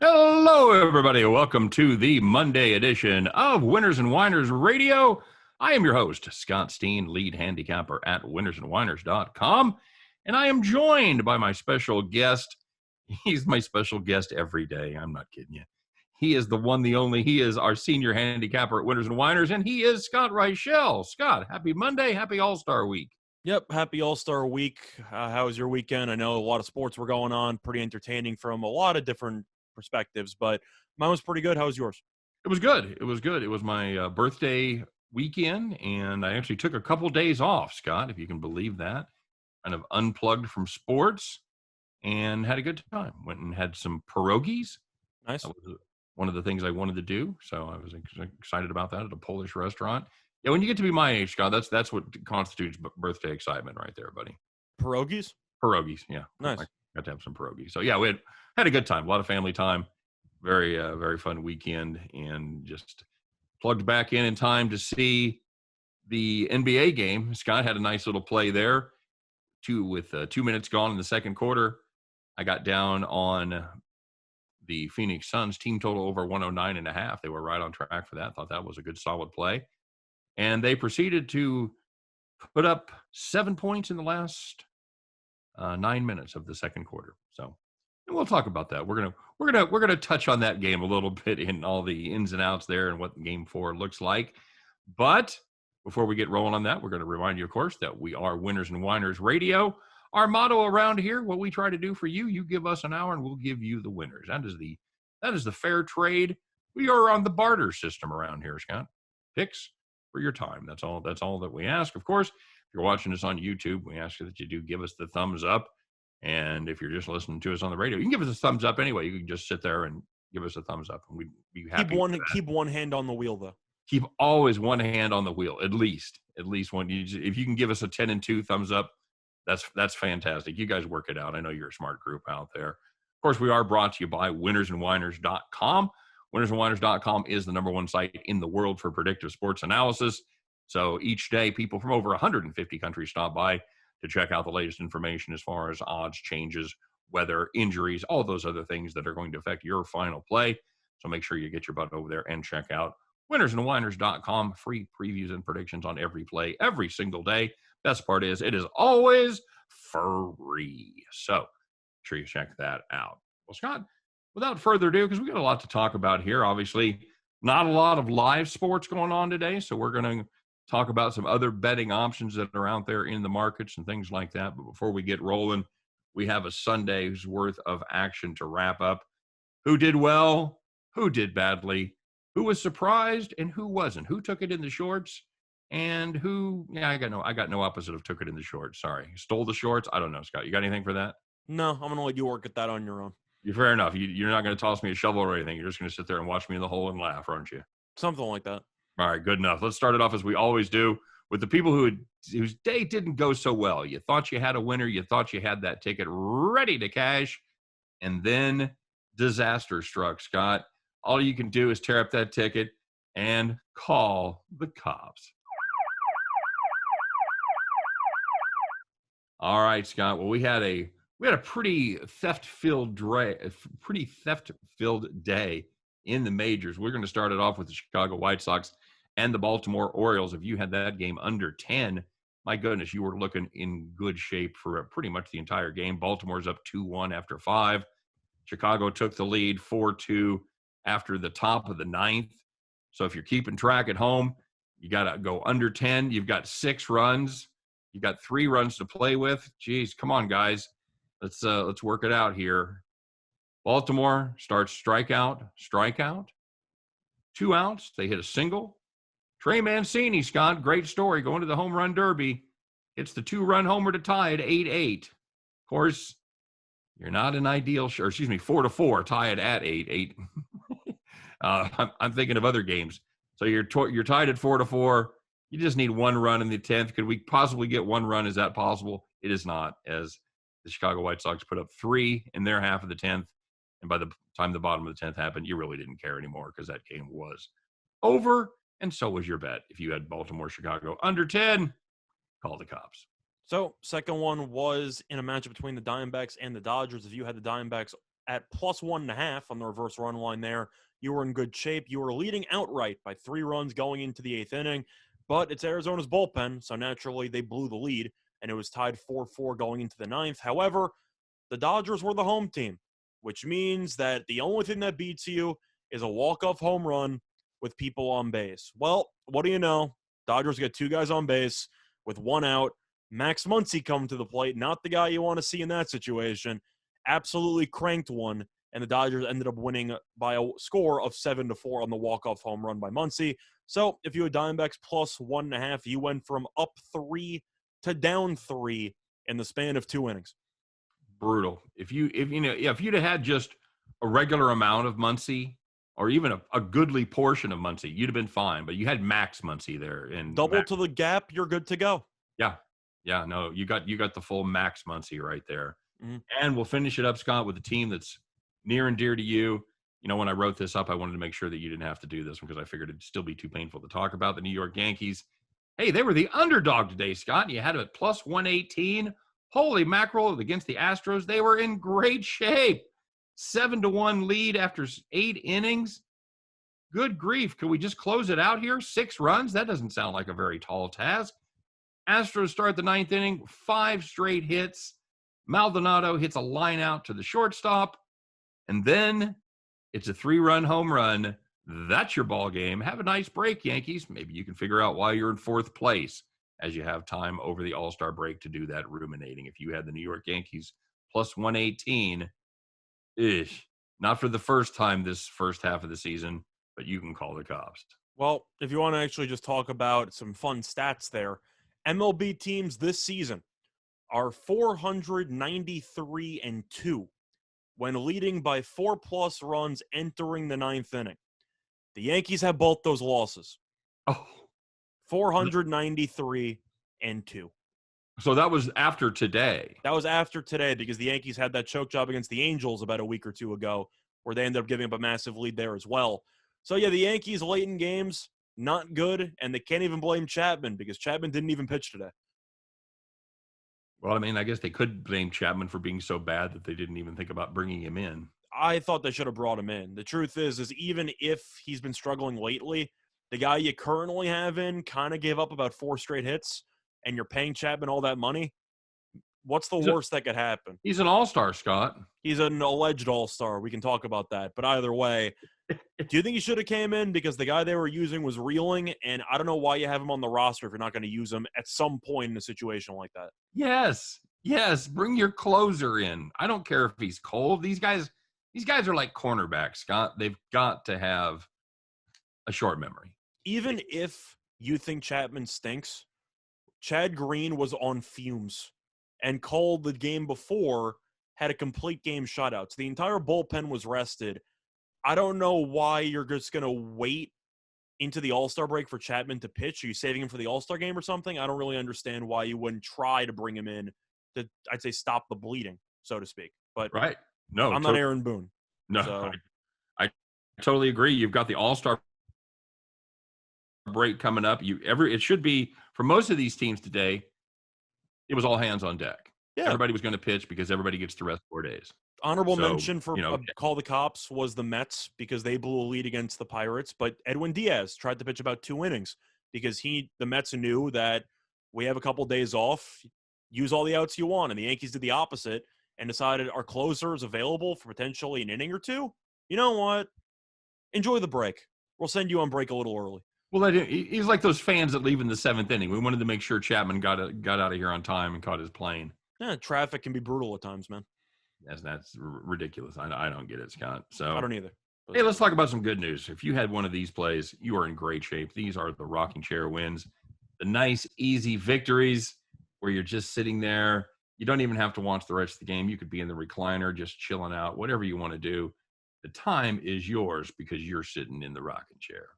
Hello, everybody. Welcome to the Monday edition of Winners and Winers Radio. I am your host, Scott Steen, lead handicapper at winnersandwiners.com. And I am joined by my special guest. He's my special guest every day. I'm not kidding you. He is the one, the only. He is our senior handicapper at Winners and Winers, and he is Scott Reichel. Scott, happy Monday. Happy All-Star Week. Yep, happy All-Star Week. How was your weekend? I know a lot of sports were going on, pretty entertaining from a lot of different perspectives, but mine was pretty good. How was yours? It was good. It was good. It was my birthday weekend, and I actually took a couple days off, Scott, if you can believe that. Kind of unplugged from sports and had a good time. Went and had some pierogies. Nice. That was one of the things I wanted to do, so I was excited about that at a Polish restaurant. Yeah, when you get to be my age, Scott, that's what constitutes birthday excitement right there, buddy. Pierogies? Pierogies, yeah. Nice. I got to have some pierogies. So, yeah, we had a good time, a lot of family time. Very, very fun weekend, and just plugged back in time to see the NBA game. Scott had a nice little play there, with 2 minutes gone in the second quarter. I got down on the Phoenix Suns team total over 109.5. They were right on track for that. Thought that was a good, solid play. And they proceeded to put up 7 points in the last 9 minutes of the second quarter. So, and we'll talk about that. We're gonna touch on that game a little bit in all the ins and outs there and what Game 4 looks like. But before we get rolling on that, we're going to remind you, of course, that we are Winners and Winers Radio. Our motto around here, what we try to do for you, you give us an hour and we'll give you the winners. That is the fair trade. We are on the barter system around here, Scott. Picks for your time. That's all that we ask. Of course, if you're watching us on YouTube, we ask that you do give us the thumbs up. And if you're just listening to us on the radio, you can give us a thumbs up anyway. You can just sit there and give us a thumbs up, and we'd be happy. Keep one hand on the wheel, though. Keep always one hand on the wheel, at least one. If you can give us a 10 and 2 thumbs up, that's fantastic. You guys work it out. I know you're a smart group out there. Of course, we are brought to you by winnersandwiners.com. Winnersandwiners.com is the #1 site in the world for predictive sports analysis. So each day, people from over 150 countries stop by to check out the latest information as far as odds, changes, weather, injuries, all those other things that are going to affect your final play. So make sure you get your butt over there and check out winnersandwiners.com. Free previews and predictions on every play every single day. Best part is it is always free. So make sure you check that out. Well, Scott, without further ado, because we got a lot to talk about here, obviously not a lot of live sports going on today, so we're going to talk about some other betting options that are out there in the markets and things like that. But before we get rolling, we have a Sunday's worth of action to wrap up. Who did well? Who did badly? Who was surprised and who wasn't? Who took it in the shorts? And who, I got no opposite of took it in the shorts. Sorry. Stole the shorts? I don't know, Scott. You got anything for that? No, I'm going to let you work at that on your own. Fair enough. You're not going to toss me a shovel or anything. You're just going to sit there and watch me in the hole and laugh, aren't you? Something like that. All right, good enough. Let's start it off as we always do with the people whose day didn't go so well. You thought you had a winner. You thought you had that ticket ready to cash. And then disaster struck, Scott. All you can do is tear up that ticket and call the cops. All right, Scott. Well, we had a pretty theft-filled day in the majors. We're going to start it off with the Chicago White Sox and the Baltimore Orioles. If you had that game under 10, my goodness, you were looking in good shape for pretty much the entire game. Baltimore's up 2-1 after 5. Chicago took the lead 4-2 after the top of the 9th. So if you're keeping track at home, you got to go under 10. You've got 6 runs. You got 3 runs to play with. Jeez, come on, guys. Let's work it out here. Baltimore starts strikeout. 2 outs. They hit a single. Trey Mancini, Scott, great story, going to the home run derby. Hits the 2-run homer to tie at 8-8. Of course, you're not an ideal, 4-4, tie it at 8-8. I'm thinking of other games. So you're tied at 4-4. You just need 1 run in the 10th. Could we possibly get 1 run? Is that possible? It is not, as the Chicago White Sox put up 3 in their half of the 10th. And by the time the bottom of the 10th happened, you really didn't care anymore because that game was over. And so was your bet. If you had Baltimore, Chicago under 10, call the cops. So, second one was in a matchup between the Diamondbacks and the Dodgers. If you had the Diamondbacks at plus 1.5 on the reverse run line there. You were in good shape. You were leading outright by 3 runs going into the 8th inning, but it's Arizona's bullpen, so naturally they blew the lead, and it was tied 4-4 going into the 9th. However, the Dodgers were the home team, which means that the only thing that beats you is a walk-off home run with people on base. Well, what do you know? Dodgers get 2 guys on base with 1 out. Max Muncy come to the plate, not the guy you want to see in that situation. Absolutely cranked one, and the Dodgers ended up winning by a score of 7-4 on the walk-off home run by Muncy. So if you had Diamondbacks plus 1.5, you went from up 3 to down 3 in the span of 2 innings. Brutal. If you'd have had just a regular amount of Muncy, or even a goodly portion of Muncy, you'd have been fine. But you had Max Muncy there, and double to the gap, you're good to go. Yeah. No, you got the full Max Muncy right there. Mm-hmm. And we'll finish it up, Scott, with a team that's near and dear to you. You know, when I wrote this up, I wanted to make sure that you didn't have to do this one because I figured it'd still be too painful to talk about. The New York Yankees. Hey, they were the underdog today, Scott, and you had them at plus 118. Holy mackerel, against the Astros. They were in great shape. 7-1 lead after 8 innings. Good grief. Can we just close it out here? 6 runs? That doesn't sound like a very tall task. Astros start the 9th inning, 5 straight hits. Maldonado hits a line out to the shortstop. And then it's a 3-run home run. That's your ball game. Have a nice break, Yankees. Maybe you can figure out why you're in 4th place as you have time over the All-Star break to do that ruminating. If you had the New York Yankees plus 118, not for the first time this first half of the season, but you can call the cops. Well, if you want to actually just talk about some fun stats there, MLB teams this season are 493-2 when leading by 4+ runs entering the 9th inning. The Yankees have both those losses. 493-2. So that was after today. That was after today because the Yankees had that choke job against the Angels about a week or 2 ago where they ended up giving up a massive lead there as well. So, yeah, the Yankees late in games, not good, and they can't even blame Chapman because Chapman didn't even pitch today. Well, I mean, I guess they could blame Chapman for being so bad that they didn't even think about bringing him in. I thought they should have brought him in. The truth is even if he's been struggling lately, the guy you currently have in kind of gave up about 4 straight hits, and you're paying Chapman all that money. What's the worst that could happen? He's an all-star, Scott. He's an alleged all-star. We can talk about that. But either way, do you think he should have came in because the guy they were using was reeling? And I don't know why you have him on the roster if you're not going to use him at some point in a situation like that. Yes. Bring your closer in. I don't care if he's cold. These guys are like cornerbacks, Scott. They've got to have a short memory. Even if you think Chapman stinks, Chad Green was on fumes. And Cole, the game before, had a complete game shutout. So the entire bullpen was rested. I don't know why you're just going to wait into the All-Star break for Chapman to pitch. Are you saving him for the All-Star game or something? I don't really understand why you wouldn't try to bring him in to, I'd say, stop the bleeding, so to speak. But right. No, I'm not Aaron Boone. No, so. I totally agree. You've got the All-Star break coming up. It should be, for most of these teams today, it was all hands on deck. Yeah. Everybody was going to pitch because everybody gets to rest 4 days. Honorable mention for Call the Cops was the Mets because they blew a lead against the Pirates. But Edwin Diaz tried to pitch about 2 innings because the Mets knew that we have a couple days off, use all the outs you want. And the Yankees did the opposite and decided our closer is available for potentially an inning or 2. You know what? Enjoy the break. We'll send you on break a little early. Well, he's like those fans that leave in the 7th inning. We wanted to make sure Chapman got out of here on time and caught his plane. Yeah, traffic can be brutal at times, man. That's ridiculous. I don't get it, Scott. So I don't either. Hey, let's talk about some good news. If you had one of these plays, you are in great shape. These are the rocking chair wins, the nice, easy victories where you're just sitting there. You don't even have to watch the rest of the game. You could be in the recliner, just chilling out, whatever you want to do. The time is yours because you're sitting in the rocking chair.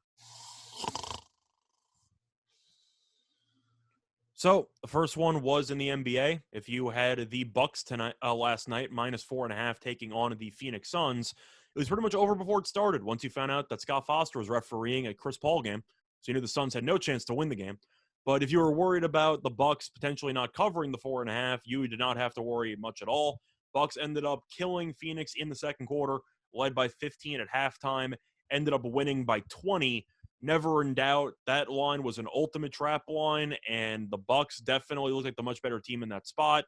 So the first one was in the NBA. If you had the Bucks last night, -4.5, taking on the Phoenix Suns, it was pretty much over before it started. Once you found out that Scott Foster was refereeing a Chris Paul game, so you knew the Suns had no chance to win the game. But if you were worried about the Bucks potentially not covering the 4.5, you did not have to worry much at all. Bucks ended up killing Phoenix in the second quarter, led by 15 at halftime, ended up winning by 20. Never in doubt, that line was an ultimate trap line, and the Bucks definitely looked like the much better team in that spot.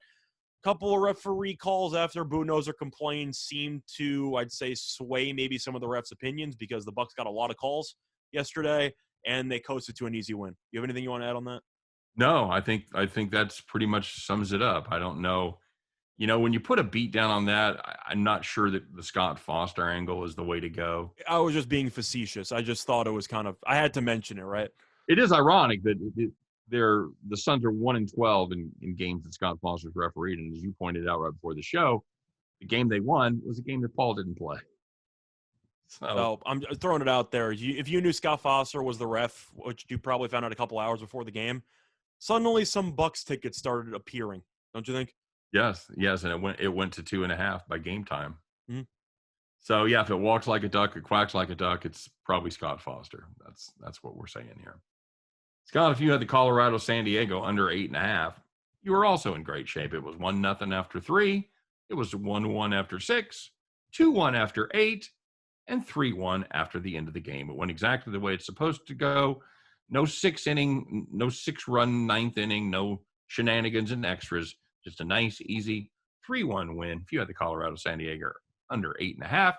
Couple of referee calls after Budenholzer complained seemed to, I'd say, sway maybe some of the refs' opinions because the Bucks got a lot of calls yesterday, and they coasted to an easy win. You have anything you want to add on that? No, I think that's pretty much sums it up. I don't know. When you put a beat down on that, I'm not sure that the Scott Foster angle is the way to go. I was just being facetious. I just thought it was kind of – I had to mention it, right? It is ironic that the Suns are 1-12 in games that Scott Foster's refereed, and as you pointed out right before the show, the game they won was a game that Paul didn't play. So I'm throwing it out there. If you knew Scott Foster was the ref, which you probably found out a couple hours before the game, suddenly some Bucks tickets started appearing. Don't you think? Yes, and it went to 2.5 by game time. Mm-hmm. So yeah, if it walks like a duck, it quacks like a duck, it's probably Scott Foster. That's what we're saying here. Scott, if you had the Colorado San Diego under 8.5, you were also in great shape. It was 1-0 after 3. It was 1-1 after 6, 2-1 after 8, and 3-1 after the end of the game. It went exactly the way it's supposed to go. No 6-run ninth inning, no shenanigans and extras. Just a nice, easy 3-1 win. If you had the Colorado San Diego under 8.5,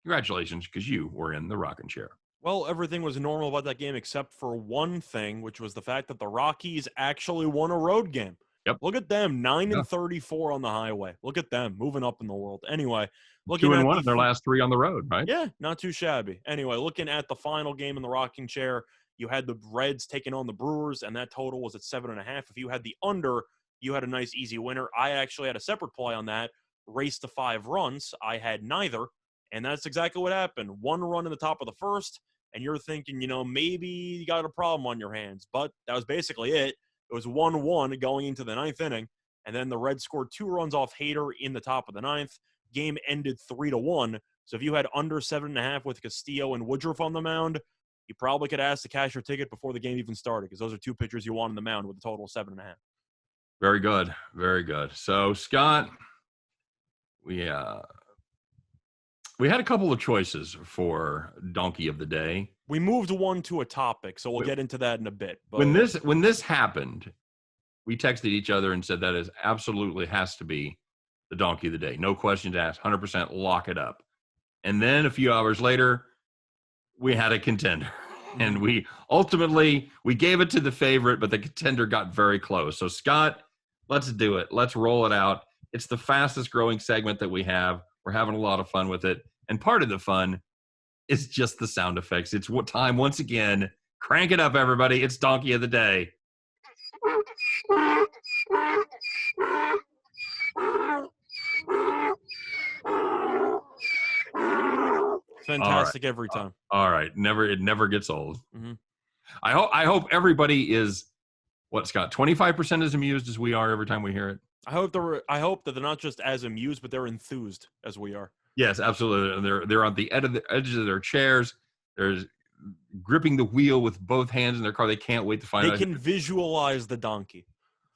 congratulations, because you were in the rocking chair. Well, everything was normal about that game except for one thing, which was the fact that the Rockies actually won a road game. Yep. Look at them, 9-34 on the highway. Look at them, moving up in the world. Anyway, looking 2-1 in their last 3 on the road, right? Yeah, not too shabby. Anyway, looking at the final game in the rocking chair, you had the Reds taking on the Brewers, and that total was at 7.5. If you had the under, you had a nice, easy winner. I actually had a separate play on that, race to 5 runs. I had neither, and that's exactly what happened. 1 run in the top of the first, and you're thinking, maybe you got a problem on your hands. But that was basically it. It was 1-1 going into the 9th inning, and then the Reds scored 2 runs off Hader in the top of the 9th. Game ended 3-1. So if you had under 7.5 with Castillo and Woodruff on the mound, you probably could ask to cash your ticket before the game even started because those are 2 pitchers you want on the mound with a total of 7.5. Very good. Very good. So, Scott, we had a couple of choices for Donkey of the Day. We moved one to a topic, so we'll get into that in a bit. But when this happened, we texted each other and said that is absolutely has to be the Donkey of the Day. No questions asked. 100% lock it up. And then a few hours later, we had a contender. And we ultimately gave it to the favorite, but the contender got very close. So, Scott, let's do it. Let's roll it out. It's the fastest growing segment that we have. We're having a lot of fun with it. And part of the fun is just the sound effects. It's what time once again. Crank it up, everybody. It's Donkey of the Day. Fantastic every time. All right. It never gets old. Mm-hmm. I hope everybody is, what, Scott, 25% as amused as we are every time we hear it? I hope that they're not just as amused, but they're enthused as we are. Yes, absolutely. They're on the edges of their chairs. They're gripping the wheel with both hands in their car. They can't wait to find out. They can visualize the donkey.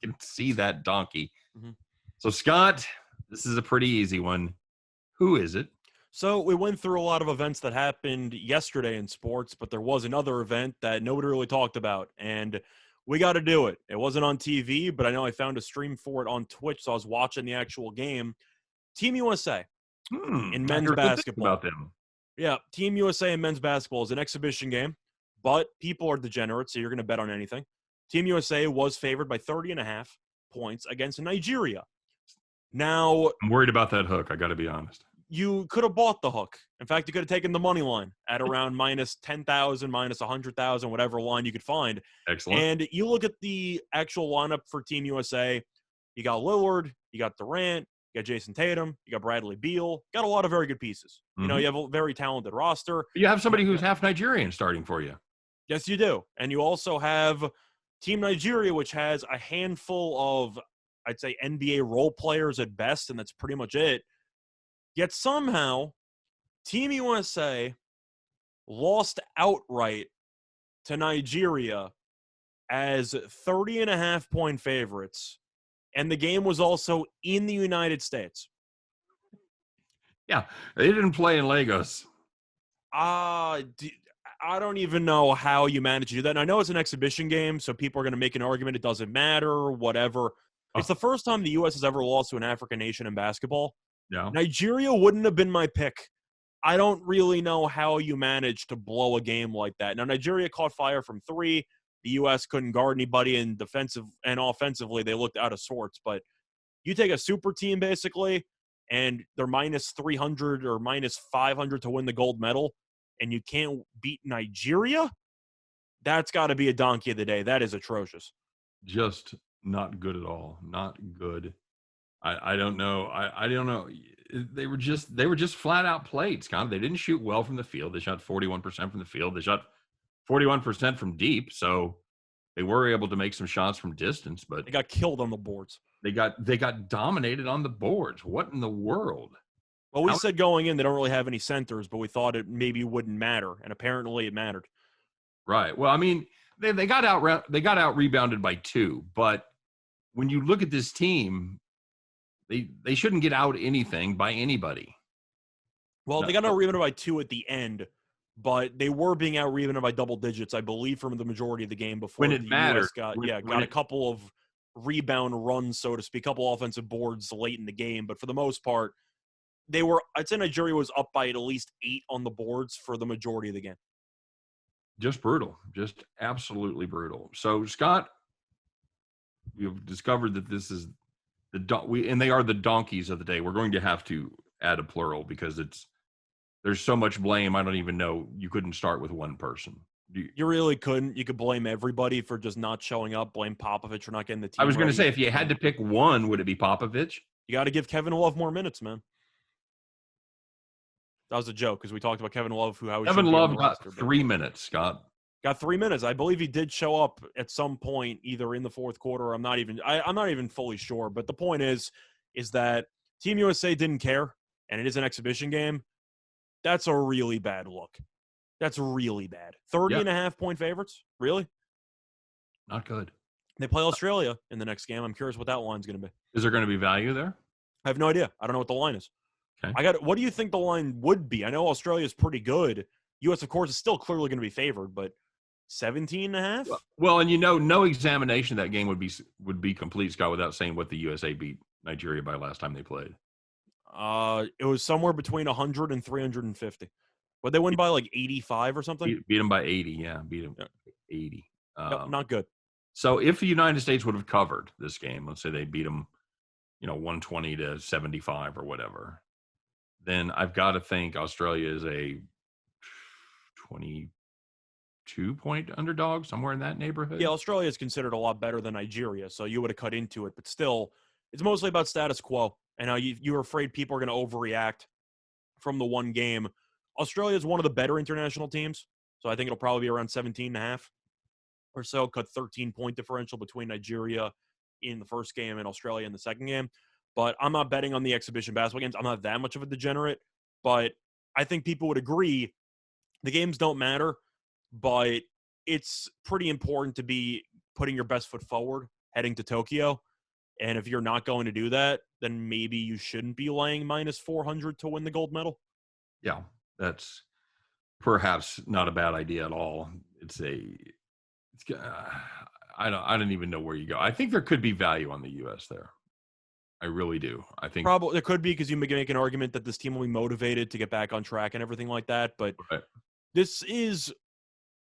They can see that donkey. Mm-hmm. So, Scott, this is a pretty easy one. Who is it? So we went through a lot of events that happened yesterday in sports, but there was another event that nobody really talked about, and we got to do it. It wasn't on TV, but I know I found a stream for it on Twitch, so I was watching the actual game. Team USA in men's basketball. About them. Yeah, Team USA in men's basketball is an exhibition game, but people are degenerate, so you're going to bet on anything. Team USA was favored by 30.5 points against Nigeria. Now, I'm worried about that hook, I got to be honest. You could have bought the hook. In fact, you could have taken the money line at around minus 10,000, minus 100,000, whatever line you could find. Excellent. And you look at the actual lineup for Team USA. You got Lillard, you got Durant, you got Jason Tatum, you got Bradley Beal. Got a lot of very good pieces. Mm-hmm. You know, you have a very talented roster. You have somebody who's half Nigerian starting for you. Yes, you do. And you also have Team Nigeria, which has a handful of, I'd say, NBA role players at best, and that's pretty much it. Yet somehow, Team USA lost outright to Nigeria as 30.5 point favorites. And the game was also in the United States. Yeah, they didn't play in Lagos. I don't even know how you manage to do that. And I know it's an exhibition game, so people are going to make an argument it doesn't matter, whatever. It's Oh, the first time the U.S. has ever lost to an African nation in basketball. yeah. Nigeria wouldn't have been my pick. I don't really know how you manage to blow a game like that. Now, Nigeria caught fire from three. The U.S. couldn't guard anybody, and defensive and offensively, they looked out of sorts. But you take a super team, basically, and they're minus 300 or minus 500 to win the gold medal, and you can't beat Nigeria? That's got to be a donkey of the day. That is atrocious. Just not good at all. Not good. I don't know. I don't know. They were just flat out played, Scott. They didn't shoot well from the field. They shot 41% from the field. They shot 41% from deep. So they were able to make some shots from distance, but They got killed on the boards. they got dominated on the boards. What in the world? Well, we How, said going in they don't really have any centers, but we thought it maybe wouldn't matter, and apparently it mattered. right. Well, I mean, they got out rebounded by 2, but when you look at this team, they shouldn't get out anything by anybody. Well, No, they got out rebounded by 2 at the end, but they were being out rebounded by double digits, I believe, from the majority of the game before when the it mattered, U.S. got when a couple of rebound runs, so to speak, a couple offensive boards late in the game. But for the most part, I'd say Nigeria was up by at least 8 on the boards for the majority of the game. just brutal, just absolutely brutal. So, Scott, we've discovered that this is and they are the donkeys of the day. We're going to have to add a plural because there's so much blame. I don't even know. You couldn't start with one person. You really couldn't. You could blame everybody for just not showing up, blame Popovich for not getting the team I was going to ready. say, if you had to pick one, would it be Popovich? You got to give Kevin Love more minutes, man. That was a joke because we talked about Kevin Love, how he Kevin should be on Love the got roster. 3 minutes, Scott. Got 3 minutes. I believe he did show up at some point, either in the fourth quarter. I'm not even fully sure. But the point is that Team USA didn't care, and it is an exhibition game. That's a really bad look. That's really bad. 30 Yeah, and a half point favorites? Really? not good. They play Australia in the next game. I'm curious what that line's going to be. Is there going to be value there? I have no idea. I don't know what the line is. Okay. What do you think the line would be? I know Australia is pretty good. U.S., of course, is still clearly going to be favored, but 17 and a half? Well, and no examination of that game would be complete, Scott, without saying what the USA beat Nigeria by last time they played. It was somewhere between 100 and 350. But they win by like 85 or something? Beat them by 80, yeah. Beat them 80. Yep, not good. So if the United States would have covered this game, let's say they beat them, 120 to 75 or whatever, then I've got to think Australia is a 22-point underdog, somewhere in that neighborhood. Yeah, Australia is considered a lot better than Nigeria, so you would have cut into it. But still, it's mostly about status quo. And how you're afraid people are going to overreact from the one game. Australia is one of the better international teams, so I think it'll probably be around 17 and a half or so. Cut 13-point differential between Nigeria in the first game and Australia in the second game. But I'm not betting on the exhibition basketball games. I'm not that much of a degenerate, but I think people would agree the games don't matter, but it's pretty important to be putting your best foot forward heading to Tokyo. And if you're not going to do that, then maybe you shouldn't be laying minus 400 to win the gold medal. Yeah, that's perhaps not a bad idea at all. I don't even know where you go. I think there could be value on the U.S. there. I really do. I think probably there could be because you make an argument that this team will be motivated to get back on track and everything like that. But right. This is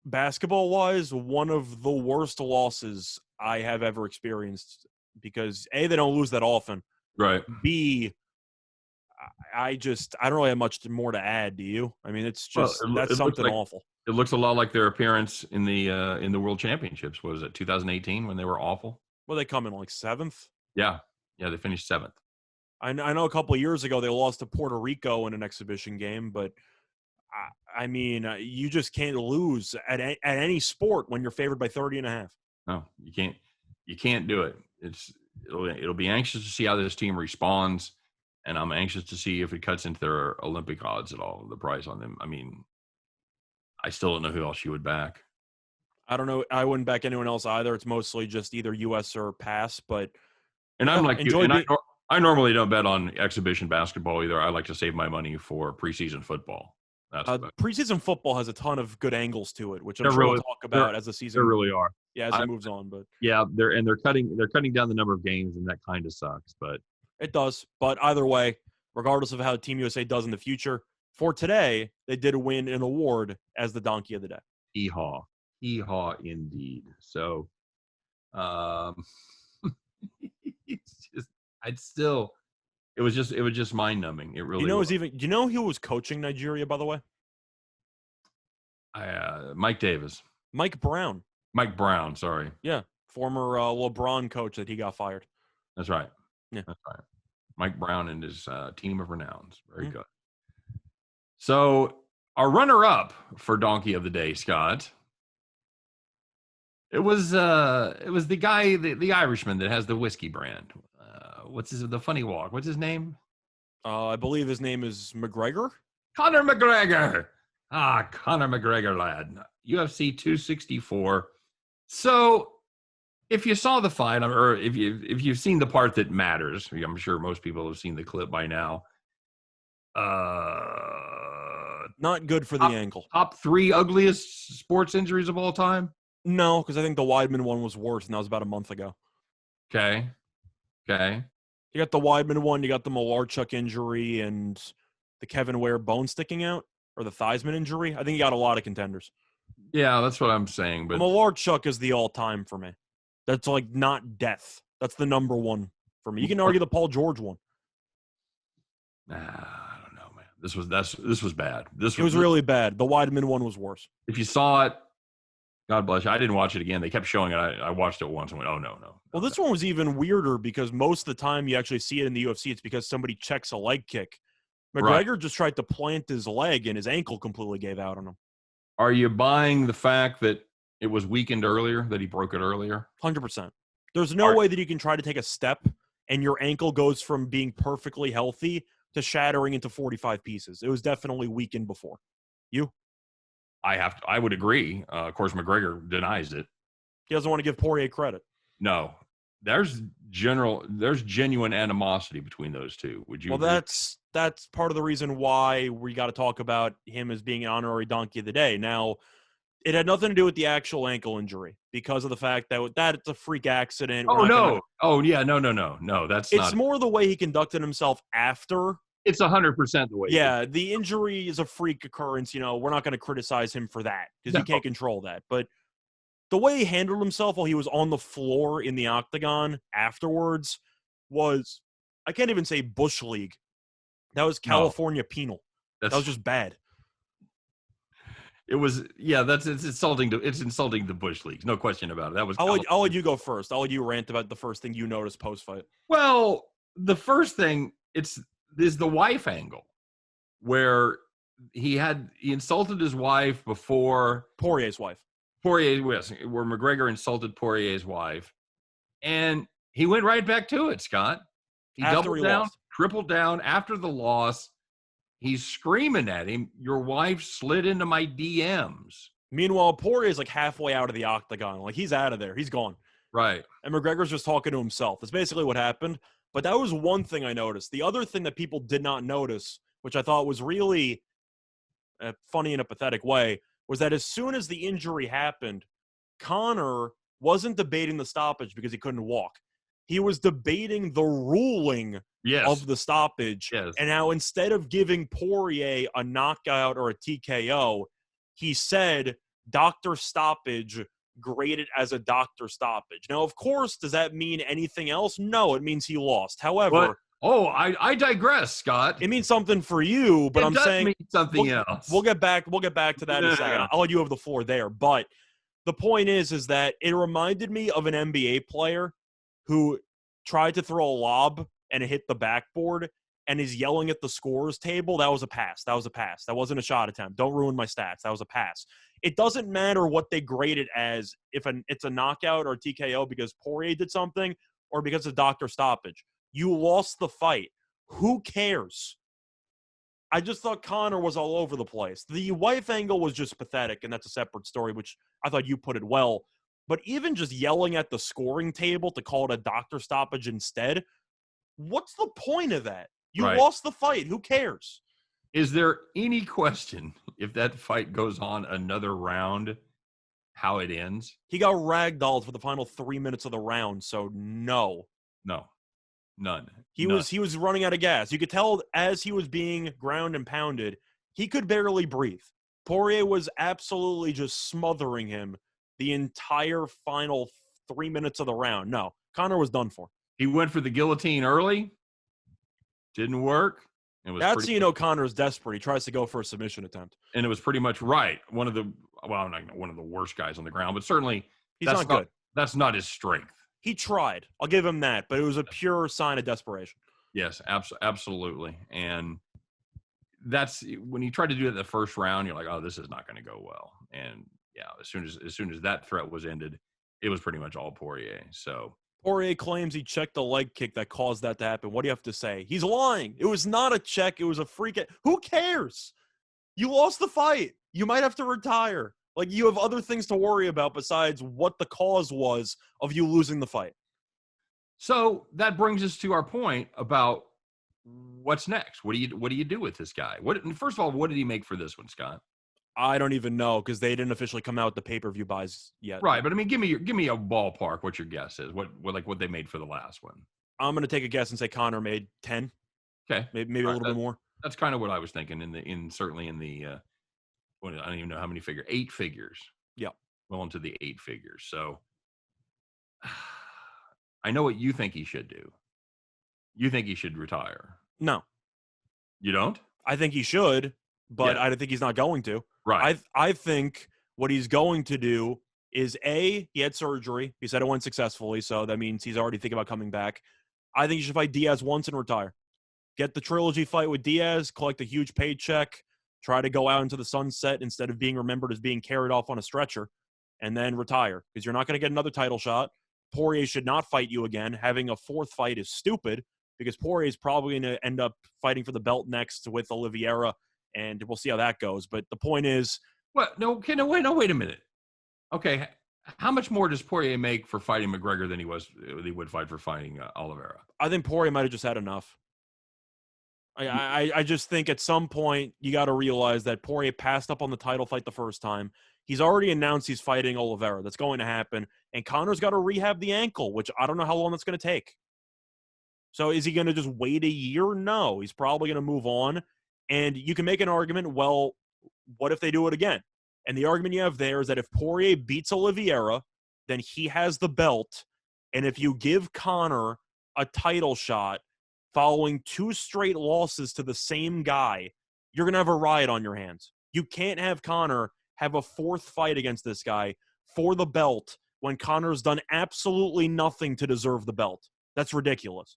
basketball-wise one of the worst losses I have ever experienced because A, they don't lose that often. Right. B, I don't really have much more to add. Do you? I mean, it's just that's something awful. It looks a lot like their appearance in the World Championships. What was it, 2018, when they were awful? Well, they come in like 7th. Yeah, they finished 7th. I know a couple of years ago they lost to Puerto Rico in an exhibition game, but I mean, you just can't lose at any sport when you're favored by 30 and a half. No, you can't. You can't do it. It'll be anxious to see how this team responds, and I'm anxious to see if it cuts into their Olympic odds at all. The price on them. I mean, I still don't know who else you would back. I don't know. I wouldn't back anyone else either. It's mostly just either U.S. or pass. But and I'm like you. I normally don't bet on exhibition basketball either. I like to save my money for preseason football. That's Preseason football has a ton of good angles to it, which I'm There sure we'll really- talk about as the season. There really are. As it moves on. But yeah, they're cutting down the number of games, and that kind of sucks. But it does. But either way, regardless of how Team USA does in the future, for today, they did win an award as the Donkey of the Day. Hee-haw. Hee-haw indeed. So, it's just, it was just mind-numbing. It really was. Do you know who was coaching Nigeria, by the way? Mike Davis. Mike Brown. Mike Brown, sorry. Yeah, former LeBron coach that he got fired. That's right. Yeah. That's right. Mike Brown and his team of renowns. Very good. So our runner-up for Donkey of the Day, Scott, it was the guy, the Irishman that has the whiskey brand. The funny walk? What's his name? I believe his name is McGregor. Conor McGregor. Conor McGregor, lad. UFC 264. So, if you saw the fight, or if you've seen the part that matters, I'm sure most people have seen the clip by now. Not good for the ankle. Top 3 ugliest sports injuries of all time? No, because I think the Weidman one was worse, and that was about a month ago. Okay. You got the Weidman one, you got the Malarchuk injury, and the Kevin Ware bone sticking out, or the Theismann injury. I think you got a lot of contenders. Yeah, that's what I'm saying. But Malarchuk is the all-time for me. That's like not death. That's the number one for me. You can argue the Paul George one. I don't know, man. This was bad. It was really bad. The Weidman one was worse. If you saw it, God bless you. I didn't watch it again. They kept showing it. I watched it once and went, oh, no. Well, this one was even weirder because most of the time you actually see it in the UFC, it's because somebody checks a leg kick. McGregor just tried to plant his leg, and his ankle completely gave out on him. Are you buying the fact that it was weakened earlier, that he broke it earlier? 100%. There's no way that you can try to take a step, and your ankle goes from being perfectly healthy to shattering into 45 pieces. It was definitely weakened before. You? I would agree. Of course, McGregor denies it. He doesn't want to give Poirier credit. No. There's genuine animosity between those two. Would you? Well, that's part of the reason why we got to talk about him as being an honorary Donkey of the Day. Now, it had nothing to do with the actual ankle injury because of the fact that it's a freak accident. Oh, no. No, that's not. It's more the way he conducted himself after. It's 100% the way. Yeah, the injury is a freak occurrence. We're not going to criticize him for that because he can't control that. But the way he handled himself while he was on the floor in the octagon afterwards was, I can't even say Bush League. That was California penal. That was just bad. It was, it's insulting the Bush Leagues. No question about it. That was. I'll let you go first. I'll let you rant about the first thing you noticed post-fight. Well, the first thing is the wife angle, where he insulted his wife before Poirier's wife. Where McGregor insulted Poirier's wife, and he went right back to it, Scott. He doubled down, tripled down after the loss. He's screaming at him, your wife slid into my DMs. Meanwhile, Poirier's like halfway out of the octagon. Like, he's out of there. He's gone. Right. And McGregor's just talking to himself. That's basically what happened. But that was one thing I noticed. The other thing that people did not notice, which I thought was really funny in a pathetic way, was that as soon as the injury happened, Conor wasn't debating the stoppage because he couldn't walk. He was debating the ruling of the stoppage. Yes. And now instead of giving Poirier a knockout or a TKO, he said doctor stoppage, graded as a doctor stoppage. Now, of course, does that mean anything else? No, it means he lost. However, I digress, Scott. It means something for you, but I'm saying mean something else. We'll get back to that in a second. I'll let you have the floor there. But the point is that it reminded me of an NBA player who tried to throw a lob and it hit the backboard and is yelling at the scorer's table. That was a pass. That wasn't a shot attempt. Don't ruin my stats. That was a pass. It doesn't matter what they grade it as, if it's a knockout or a TKO because Poirier did something or because of doctor stoppage. You lost the fight. Who cares? I just thought Conor was all over the place. The wife angle was just pathetic, and that's a separate story, which I thought you put it well. But even just yelling at the scoring table to call it a doctor stoppage instead, What's the point of that? You Right. lost the fight. Who cares? Is there any question if that fight goes on another round, how it ends? He got ragdolled for the final 3 minutes of the round, so no. No, none. He was running out of gas. You could tell as he was being ground and pounded, he could barely breathe. Poirier was absolutely just smothering him the entire final 3 minutes of the round. No, Conor was done for. He went for the guillotine early. Didn't work. That's Conor's desperate. He tries to go for a submission attempt. And it was pretty much right. One of the worst guys on the ground, but certainly he's not good. That's not his strength. He tried. I'll give him that, but it was a pure sign of desperation. Yes, absolutely. And that's when you try to do it in the first round, you're like, oh, this is not going to go well. And yeah, as soon as that threat was ended, it was pretty much all Poirier. So Poirier claims he checked the leg kick that caused that to happen. What do you have to say? He's lying. It was not a check. It was a free kick. Who cares? You lost the fight. You might have to retire. Like, you have other things to worry about besides what the cause was of you losing the fight. So that brings us to our point about what's next. What do you do with this guy? First of all, what did he make for this one, Scott? I don't even know because they didn't officially come out with the pay-per-view buys yet. Right, but I mean, give me a ballpark. What your guess is? What they made for the last one? I'm going to take a guess and say Conor made 10. Okay, maybe a little bit more. That's kind of what I was thinking. Certainly in the I don't even know how many figures. 8 figures. Yeah, well into the 8 figures. So I know what you think he should do. You think he should retire? No, you don't. I think he should, but I don't think he's not going to. Right. I think what he's going to do is he had surgery. He said it went successfully, so that means he's already thinking about coming back. I think he should fight Diaz once and retire. Get the trilogy fight with Diaz, collect a huge paycheck, try to go out into the sunset instead of being remembered as being carried off on a stretcher, and then retire because you're not going to get another title shot. Poirier should not fight you again. Having a 4th fight is stupid because Poirier is probably going to end up fighting for the belt next with Oliveira, and we'll see how that goes. But the point is, what? No, wait a minute. Okay, how much more does Poirier make for fighting McGregor than he would fight for fighting Oliveira? I think Poirier might have just had enough. I just think at some point you got to realize that Poirier passed up on the title fight the first time. He's already announced he's fighting Oliveira. That's going to happen. And Conor's got to rehab the ankle, which I don't know how long that's going to take. So is he going to just wait a year? No. He's probably going to move on. And you can make an argument, well, what if they do it again? And the argument you have there is that if Poirier beats Oliveira, then he has the belt. And if you give Conor a title shot following 2 straight losses to the same guy, you're going to have a riot on your hands. You can't have Conor have a 4th fight against this guy for the belt when Conor's done absolutely nothing to deserve the belt. That's ridiculous.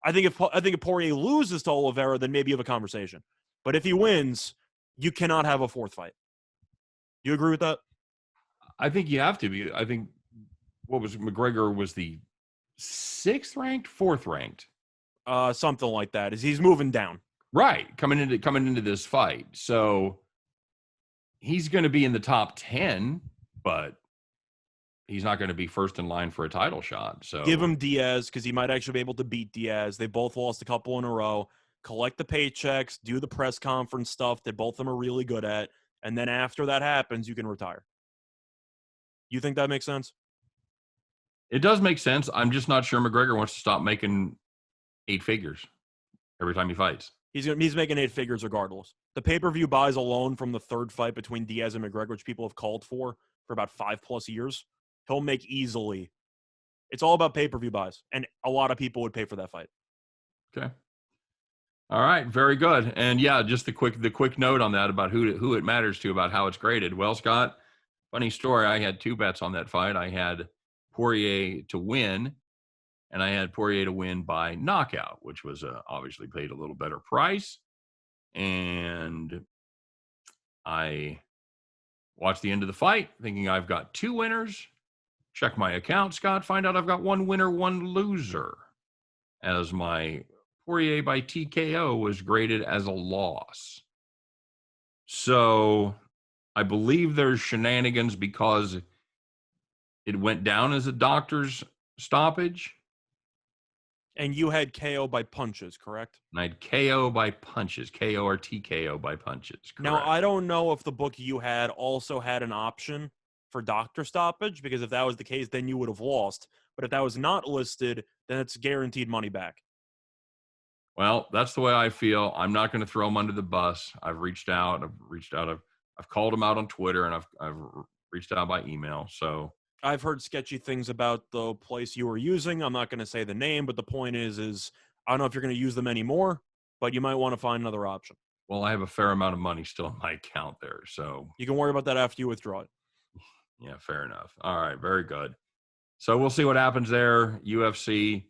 I think if Poirier loses to Oliveira, then maybe you have a conversation. But if he wins, you cannot have a 4th fight. You agree with that? I think you have to be. I think McGregor was the 6th ranked, 4th ranked, something like that. He's moving down. Right, coming into this fight, so he's going to be in the top 10, but he's not going to be first in line for a title shot. So give him Diaz because he might actually be able to beat Diaz. They both lost a couple in a row. Collect the paychecks, do the press conference stuff that both of them are really good at, and then after that happens, you can retire. You think that makes sense? It does make sense. I'm just not sure McGregor wants to stop making 8 figures every time he fights. He's making 8 figures regardless. The pay-per-view buys alone from the 3rd fight between Diaz and McGregor, which people have called for about 5+ years, he'll make easily. It's all about pay-per-view buys, and a lot of people would pay for that fight. Okay. All right, very good. And yeah, just the quick note on that about who it matters to, about how it's graded. Well, Scott, funny story. I had 2 bets on that fight. I had Poirier to win, and I had Poirier to win by knockout, which was obviously paid a little better price. And I watched the end of the fight, thinking I've got 2 winners. Check my account, Scott, find out I've got 1 winner, 1 loser, as my Poirier by TKO was graded as a loss. So I believe there's shenanigans because it went down as a doctor's stoppage. And you had KO by punches, correct? And I had KO by punches, KO or TKO by punches. Now, Correct. I don't know if the book you had also had an option for doctor stoppage, because if that was the case, then you would have lost. But if that was not listed, then it's guaranteed money back. Well, that's the way I feel. I'm not going to throw him under the bus. I've reached out. I've called him out on Twitter, and I've reached out by email. So I've heard sketchy things about the place you were using. I'm not going to say the name, but the point is I don't know if you're going to use them anymore, but you might want to find another option. well, I have a fair amount of money still in my account there. So You can worry about that after you withdraw it. yeah, fair enough. All right, very good. So we'll see what happens there. UFC.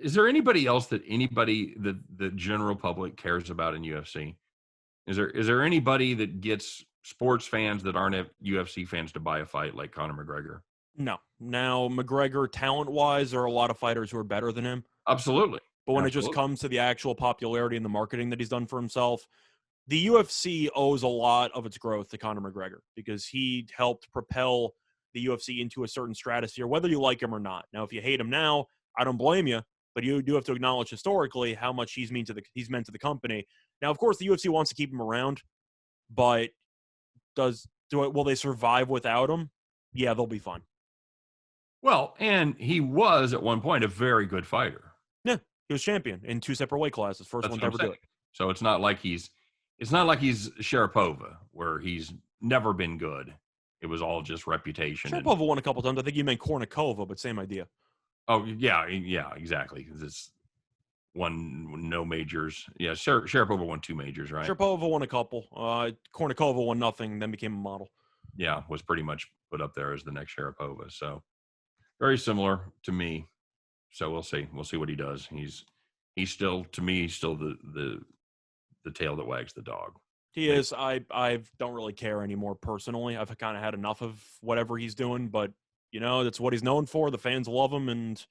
Is there anybody else that the general public cares about in UFC? Is there anybody that gets sports fans that aren't UFC fans to buy a fight like Conor McGregor? No. Now, McGregor, talent-wise, there are a lot of fighters who are better than him. Absolutely. But when it just Absolutely. comes to the actual popularity and the marketing that he's done for himself, the UFC owes a lot of its growth to Conor McGregor because he helped propel the UFC into a certain stratosphere, whether you like him or not. Now, if you hate him now, I don't blame you, but you do have to acknowledge historically how much he's meant to the company. Now, of course, the UFC wants to keep him around, but will they survive without him? Yeah, they'll be fine. Well, and he was at one point a very good fighter. Yeah, he was champion in 2 separate weight classes, first That's one what to I'm ever do saying. it. So it's not like he's Sharapova, where he's never been good. It was all just reputation. Sharapova won a couple times. I think you meant Kornikova, but same idea. Oh yeah, exactly. This won no majors. Yeah, Sharapova won 2 majors, right? Sharapova won a couple. Kornikova won nothing, then became a model. Yeah, was pretty much put up there as the next Sharapova. So very similar to me. So we'll see. We'll see what he does. He's still, to me, still the tail that wags the dog. He is. I don't really care anymore personally. I've kind of had enough of whatever he's doing, but that's what he's known for. The fans love him, and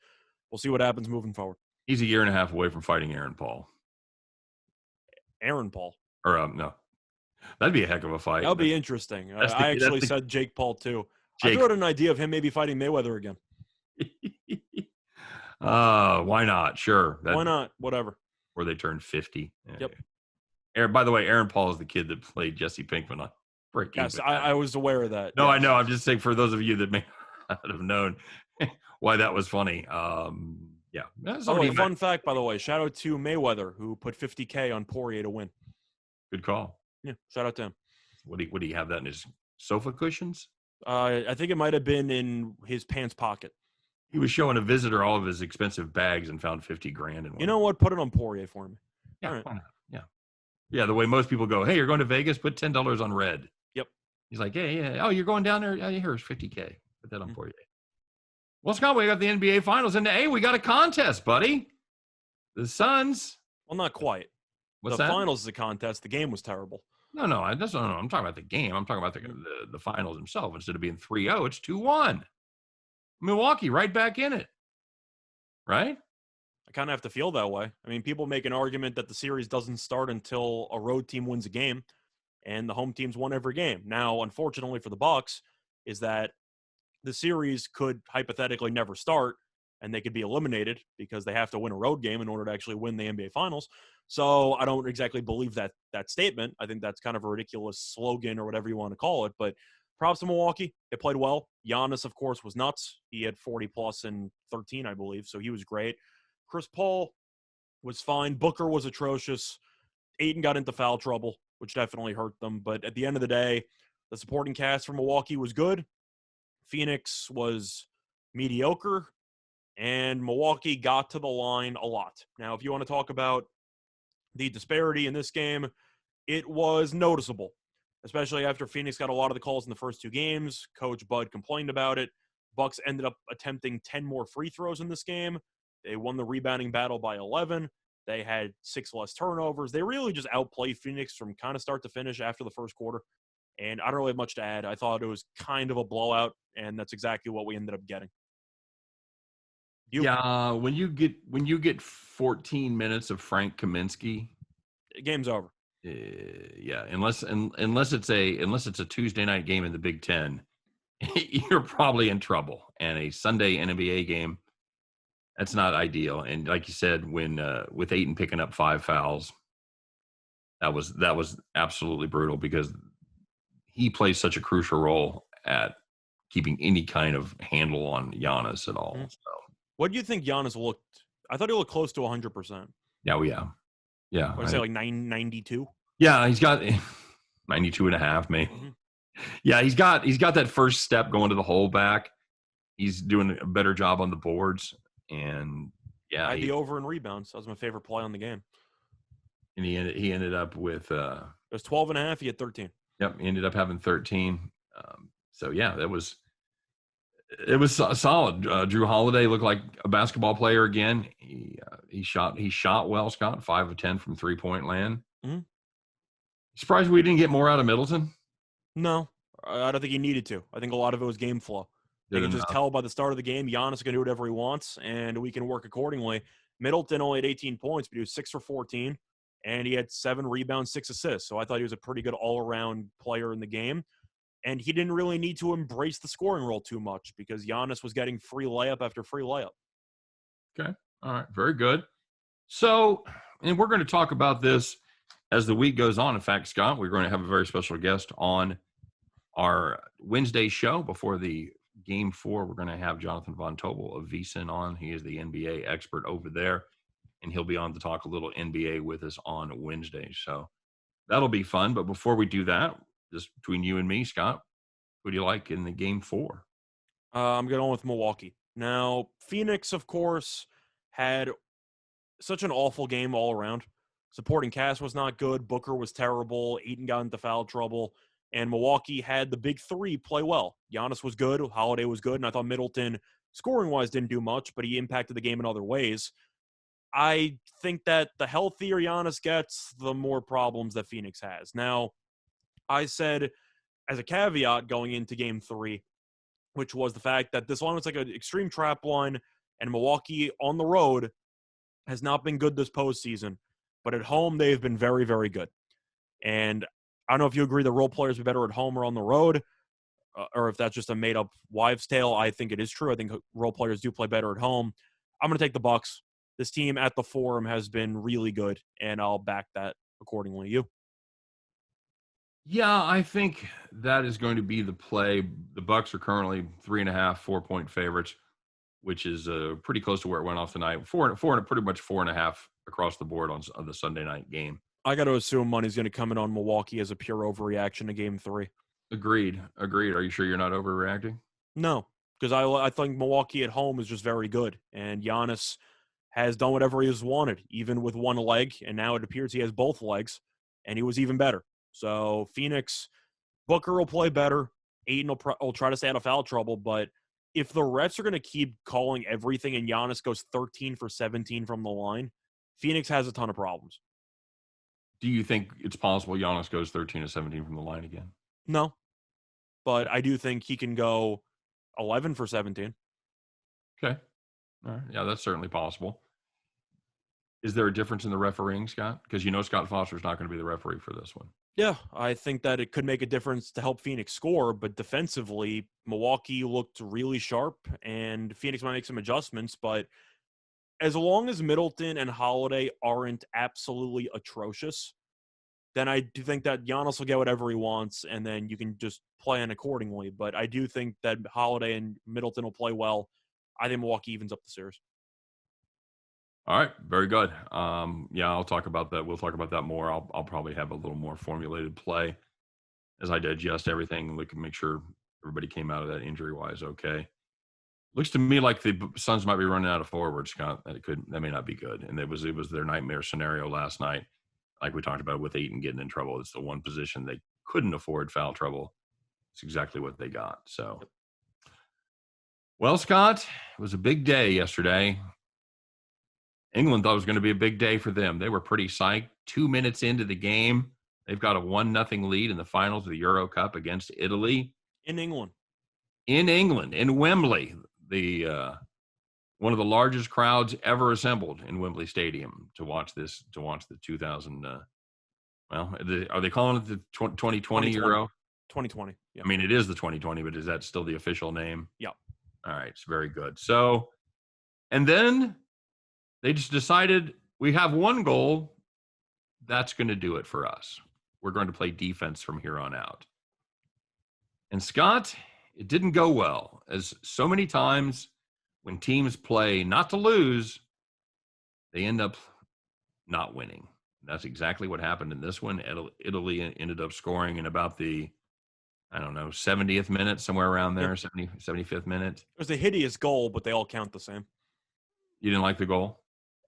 we'll see what happens moving forward. He's a year and a half away from fighting Aaron Paul. Aaron Paul. Or no, that'd be a heck of a fight. That'll be interesting. I actually said Jake Paul too. I threw out an idea of him maybe fighting Mayweather again. Why not? Sure. Why not? Whatever. Where they turned 50. Yep. By the way, Aaron Paul is the kid that played Jesse Pinkman on Breaking Yes, Bad. I was aware of that. No, yes. I know. I'm just saying for those of you that may not have known why that was funny. Yeah. Fun fact, by the way, shout out to Mayweather, who put $50K on Poirier to win. Good call. Yeah, shout out to him. Would he have that in his sofa cushions? I think it might have been in his pants pocket. He was showing a visitor all of his expensive bags and found 50 grand in one. You know what? Put it on Poirier for me. Yeah, all right. Why not? Yeah. Yeah, the way most people go, hey, you're going to Vegas? Put $10 on red. Yep. He's like, yeah. Oh, you're going down there? Yeah, here's 50K. Put that on Poirier. Well, Scott, we got the NBA Finals, and hey, we got a contest, buddy. The Suns. Well, not quite. What's the that? Finals is a contest. The game was terrible. No. I'm talking about the game. I'm talking about the finals themselves. Instead of being 3-0, it's 2-1. Milwaukee right back in it. Right? I kind of have to feel that way. I mean, people make an argument that the series doesn't start until a road team wins a game, and the home team's won every game. Now, unfortunately for the Bucks, is that the series could hypothetically never start, and they could be eliminated because they have to win a road game in order to actually win the NBA Finals. So I don't exactly believe that statement. I think that's kind of a ridiculous slogan or whatever you want to call it. But props to Milwaukee. They played well. Giannis, of course, was nuts. He had 40-plus in 13, I believe, so he was great. Chris Paul was fine. Booker was atrocious. Ayton got into foul trouble, which definitely hurt them. But at the end of the day, the supporting cast for Milwaukee was good. Phoenix was mediocre. And Milwaukee got to the line a lot. Now, if you want to talk about the disparity in this game, it was noticeable, especially after Phoenix got a lot of the calls in the first 2 games. Coach Bud complained about it. Bucks ended up attempting 10 more free throws in this game. They won the rebounding battle by 11. They had 6 less turnovers. They really just outplayed Phoenix from kind of start to finish after the first quarter. And I don't really have much to add. I thought it was kind of a blowout, and that's exactly what we ended up getting. Yeah, when you get 14 minutes of Frank Kaminsky, game's over. Yeah, unless it's a Tuesday night game in the Big Ten, you're probably in trouble. And a Sunday NBA game That's not ideal. And like you said, when with Ayton picking up 5 fouls, that was absolutely brutal because he plays such a crucial role at keeping any kind of handle on Giannis at all. Mhm. So What do you think Giannis looked? I thought he looked close to 100%. yeah. Would I say like 992? Yeah, he's got 92 and a half, maybe. Mm-hmm. Yeah, he's got that first step going to the hole back. He's doing a better job on the boards, and yeah, I had the over in rebounds. That was my favorite play on the game. he ended up with It was 12 and a half. He had 13. yep, he ended up having 13. So yeah, it was solid. Drew Holiday looked like a basketball player again. He shot well, Scott, 5 of 10 from 3-point land. Mm-hmm. Surprised we didn't get more out of Middleton. No, I don't think he needed to. I think a lot of it was game flow. They can just tell by the start of the game, Giannis can do whatever he wants, and we can work accordingly. Middleton only had 18 points, but he was 6 for 14, and he had 7 rebounds, 6 assists. So I thought he was a pretty good all-around player in the game. And he didn't really need to embrace the scoring role too much because Giannis was getting free layup after free layup. Okay. All right. Very good. So, and we're going to talk about this as the week goes on. In fact, Scott, we're going to have a very special guest on our Wednesday show before the Game 4. We're going to have Jonathan Von Tobel of VSiN on. He is the NBA expert over there, and he'll be on to talk a little NBA with us on Wednesday. So that'll be fun. But before we do that, just between you and me, Scott, who do you like in the Game 4? I'm going with Milwaukee. Now, Phoenix, of course, had such an awful game all around. Supporting cast was not good. Booker was terrible. Ayton got into foul trouble. And Milwaukee had the big three play well. Giannis was good. Holiday was good. And I thought Middleton, scoring-wise, didn't do much, but he impacted the game in other ways. I think that the healthier Giannis gets, the more problems that Phoenix has. Now, I said, as a caveat going into Game 3, which was the fact that this line was like an extreme trap line, and Milwaukee on the road has not been good this postseason. But at home, they've been very, very good. And I don't know if you agree that role players be better at home or on the road, or if that's just a made-up wives' tale. I think it is true. I think role players do play better at home. I'm going to take the Bucks. This team at the Forum has been really good, and I'll back that accordingly. You? Yeah, I think that is going to be the play. The Bucks are currently 3.5, 4-point favorites, which is pretty close to where it went off tonight. Pretty much 4.5 across the board on the Sunday night game. I got to assume money's going to come in on Milwaukee as a pure overreaction to Game 3. Agreed. Are you sure you're not overreacting? No, because I think Milwaukee at home is just very good, and Giannis has done whatever he has wanted, even with one leg, and now it appears he has both legs, and he was even better. So Phoenix, Booker will play better. Ayton will try to stay out of foul trouble, but if the refs are going to keep calling everything and Giannis goes 13 for 17 from the line, Phoenix has a ton of problems. Do you think it's possible Giannis goes 13 to 17 from the line again? No, but I do think he can go 11 for 17. Okay. All right. Yeah, that's certainly possible. Is there a difference in the refereeing, Scott? Because Scott Foster's not going to be the referee for this one. Yeah, I think that it could make a difference to help Phoenix score, but defensively, Milwaukee looked really sharp, and Phoenix might make some adjustments, but as long as Middleton and Holiday aren't absolutely atrocious, then I do think that Giannis will get whatever he wants, and then you can just plan accordingly. But I do think that Holiday and Middleton will play well. I think Milwaukee evens up the series. All right, very good. Yeah, I'll talk about that. We'll talk about that more. I'll probably have a little more formulated play as I digest everything. We can make sure everybody came out of that injury-wise okay. Looks to me like the Suns might be running out of forwards, Scott. That may not be good. And it was their nightmare scenario last night, like we talked about with Ayton getting in trouble. It's the one position they couldn't afford foul trouble. It's exactly what they got. So, well, Scott, it was a big day yesterday. England thought it was going to be a big day for them. They were pretty psyched. 2 minutes into the game, they've got a 1-0 lead in the finals of the Euro Cup against Italy. In England, in Wembley, the one of the largest crowds ever assembled in Wembley Stadium to watch the 2000. Are they calling it the 2020 Euro? 2020. Yeah. I mean, it is the 2020, but is that still the official name? Yeah. All right, it's very good. So And then they just decided we have one goal. That's going to do it for us. We're going to play defense from here on out. And Scott, it didn't go well, as so many times when teams play not to lose, they end up not winning. That's exactly what happened in this one. Italy ended up scoring in about the, I don't know, 70th minute, somewhere around there, 75th minute. It was a hideous goal, but they all count the same. You didn't like the goal?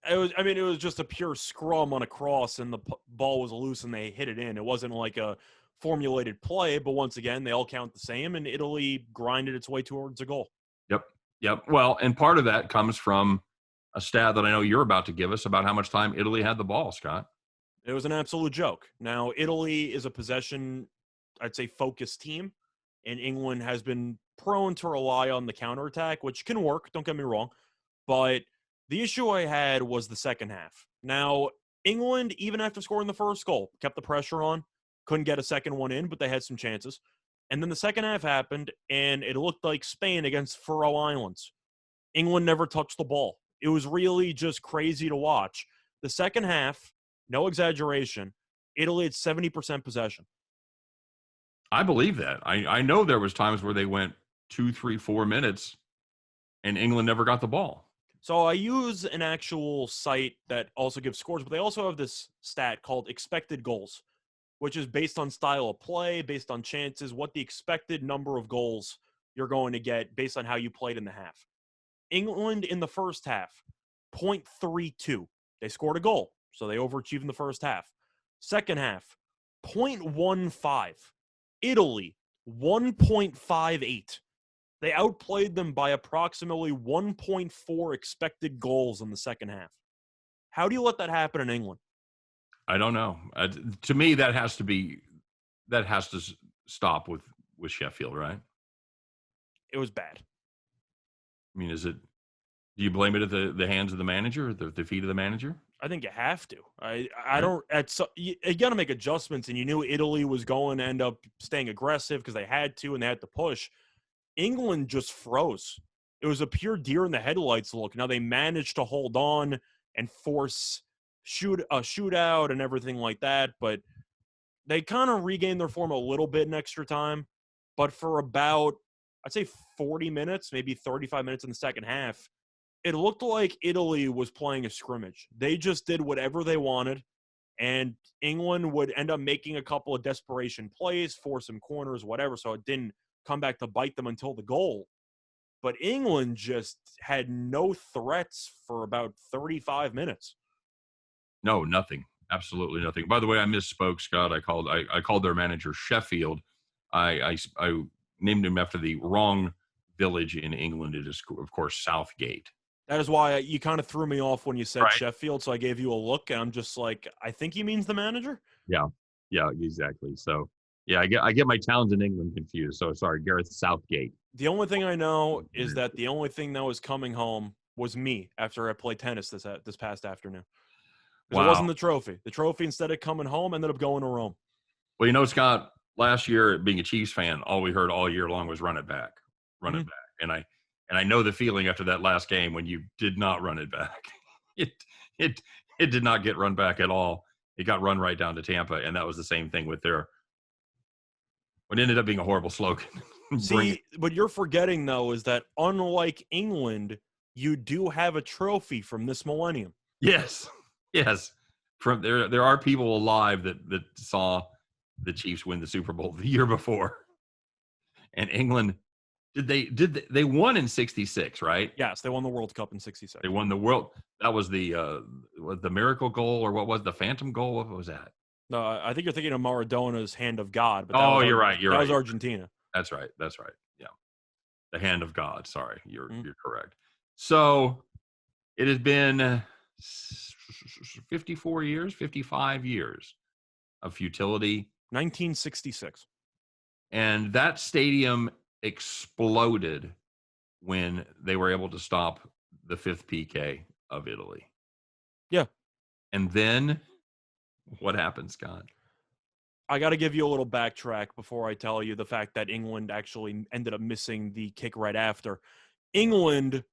It was just a pure scrum on a cross, and the ball was loose, and they hit it in. It wasn't like a formulated play, but once again, they all count the same, and Italy grinded its way towards a goal. Yep. Well, and part of that comes from a stat that I know you're about to give us about how much time Italy had the ball, Scott. It was an absolute joke. Now, Italy is a possession, I'd say, focused team, and England has been prone to rely on the counterattack, which can work, don't get me wrong, but the issue I had was the second half. Now, England, even after scoring the first goal, kept the pressure on, couldn't get a second one in, but they had some chances. And then the second half happened, and it looked like Spain against Faroe Islands. England never touched the ball. It was really just crazy to watch. The second half, no exaggeration, Italy had 70% possession. I believe that. I know there was times where they went 2, 3, 4 minutes, and England never got the ball. So I use an actual site that also gives scores, but they also have this stat called expected goals, which is based on style of play, based on chances, what the expected number of goals you're going to get based on how you played in the half. England in the first half, 0.32. They scored a goal, so they overachieved in the first half. Second half, 0.15. Italy, 1.58. They outplayed them by approximately 1.4 expected goals in the second half. How do you let that happen in England? I don't know. To me, that has to stop with Sheffield, right? It was bad. I mean, do you blame it at the hands of the manager, the feet of the manager? I think you have to. You got to make adjustments, and you knew Italy was going to end up staying aggressive because they had to, and they had to push. England just froze. It was a pure deer in the headlights look. Now they managed to hold on and force a shootout and everything like that, but they kind of regained their form a little bit in extra time. But for about, I'd say 40 minutes, maybe 35 minutes in the second half, it looked like Italy was playing a scrimmage. They just did whatever they wanted, and England would end up making a couple of desperation plays, force some corners, whatever, so it didn't come back to bite them until the goal. But England just had no threats for about 35 minutes. No, nothing. Absolutely nothing. By the way, I misspoke, Scott. I called their manager Sheffield. I named him after the wrong village in England. It is, of course, Southgate. That is why you kind of threw me off when you said Right. Sheffield, so I gave you a look, and I'm just like, I think he means the manager? Yeah, exactly. So, yeah, I get my towns in England confused. So, sorry, Gareth Southgate. The only thing I know is that the only thing that was coming home was me after I played tennis this past afternoon. Because It wasn't the trophy. The trophy, instead of coming home, ended up going to Rome. Well, Scott, last year, being a Chiefs fan, all we heard all year long was run it back. And I know the feeling after that last game when you did not run it back. It did not get run back at all. It got run right down to Tampa, and that was the same thing with what ended up being a horrible slogan. See, what you're forgetting, though, is that unlike England, you do have a trophy from this millennium. Yes. From there are people alive that saw the Chiefs win the Super Bowl the year before. And England, they won in 66, right? Yes, they won the World Cup in 66. They won the world. That was the miracle goal, or what was the phantom goal? What was that? No, I think you're thinking of Maradona's Hand of God. But you're right. That was Argentina. That's right. Yeah. The Hand of God. Sorry. You're correct. So it has been 54 years, 55 years of futility. 1966. And that stadium exploded when they were able to stop the fifth PK of Italy. Yeah. And then what happened, Scott? I got to give you a little backtrack before I tell you the fact that England actually ended up missing the kick right after. England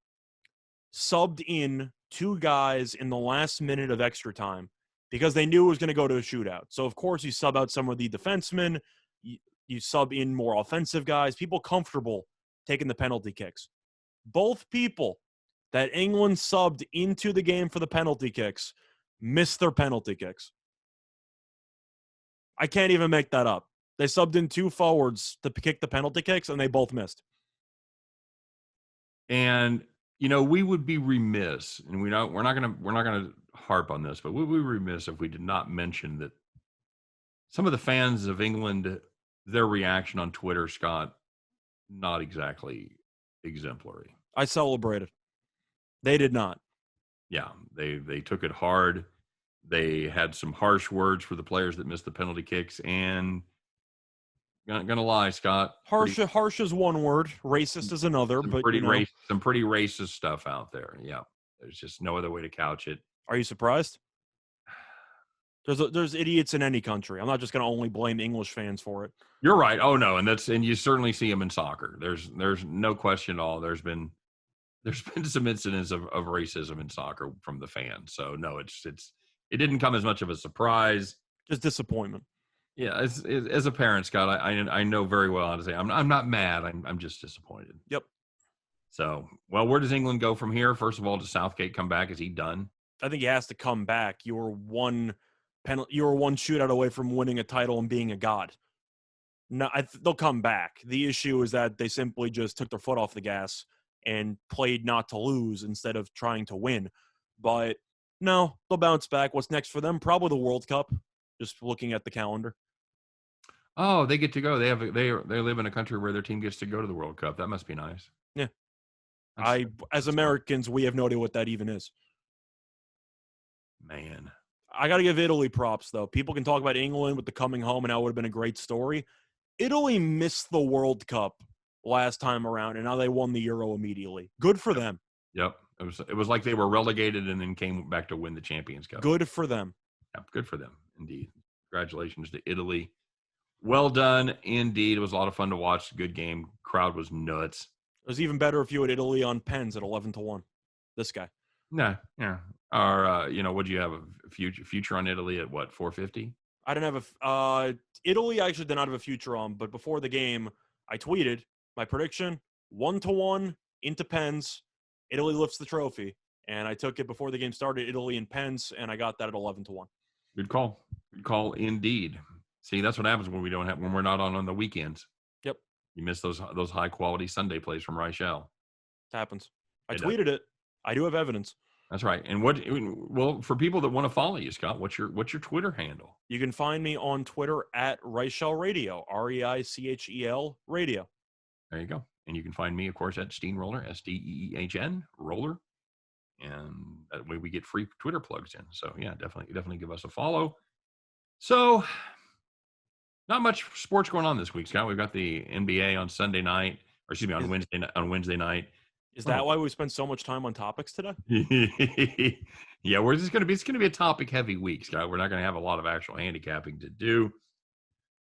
subbed in 2 guys in the last minute of extra time because they knew it was going to go to a shootout. So, of course, you sub out some of the defensemen, you sub in more offensive guys, people comfortable taking the penalty kicks. Both people that England subbed into the game for the penalty kicks missed their penalty kicks. I can't even make that up. They subbed in 2 forwards to kick the penalty kicks, and they both missed. And we would be remiss, and we're not gonna harp on this, but we would be remiss if we did not mention that some of the fans of England, their reaction on Twitter, Scott, not exactly exemplary. I celebrated. They did not. Yeah, they took it hard. They had some harsh words for the players that missed the penalty kicks, and gonna lie, Scott. Harsh is one word. Racist is another. But some pretty racist stuff out there. Yeah, there's just no other way to couch it. Are you surprised? There's idiots in any country. I'm not just gonna only blame English fans for it. You're right. Oh no, and you certainly see them in soccer. There's no question at all. There's been some incidents of racism in soccer from the fans. So no, it didn't come as much of a surprise. Just disappointment. Yeah, as a parent, Scott, I know very well how to say I'm not mad. I'm just disappointed. Yep. So, well, where does England go from here? First of all, does Southgate come back? Is he done? I think he has to come back. You were one shootout away from winning a title and being a god. No, they'll come back. The issue is that they simply just took their foot off the gas and played not to lose instead of trying to win. But no, they'll bounce back. What's next for them? Probably the World Cup. Just looking at the calendar. Oh, they get to go. They live in a country where their team gets to go to the World Cup. That must be nice. Yeah. As Americans, we have no idea what that even is. Man. I got to give Italy props, though. People can talk about England with the coming home and how it would have been a great story. Italy missed the World Cup last time around, and now they won the Euro immediately. Good for them. Yep. It was like they were relegated and then came back to win the Champions Cup. Good for them. Yeah, good for them, indeed. Congratulations to Italy. Well done, indeed. It was a lot of fun to watch. Good game. Crowd was nuts. It was even better if you had Italy on pens at 11-1. This guy. Nah, yeah. Or, would you have a future on Italy at what, 450? I didn't have Italy actually did not have a future on, but before the game, I tweeted my prediction 1-1 into pens. Italy lifts the trophy. And I took it before the game started, Italy in pens, and I got that at 11-1. Good call. Good call indeed. See, that's what happens when we're not on the weekends. Yep. You miss those high quality Sunday plays from Reichel. It happens. I tweeted it. I do have evidence. That's right. And for people that want to follow you, Scott, what's your Twitter handle? You can find me on Twitter at Reichel Radio, REICHEL Radio. There you go. And you can find me, of course, at Steenroller, SDEEHN Roller. And that way we get free Twitter plugs in. So yeah, definitely give us a follow. So not much sports going on this week, Scott. We've got the NBA on Sunday night, or excuse me, on Wednesday night. Is that why we spend so much time on topics today? Yeah, it's going to be a topic heavy week, Scott. We're not going to have a lot of actual handicapping to do.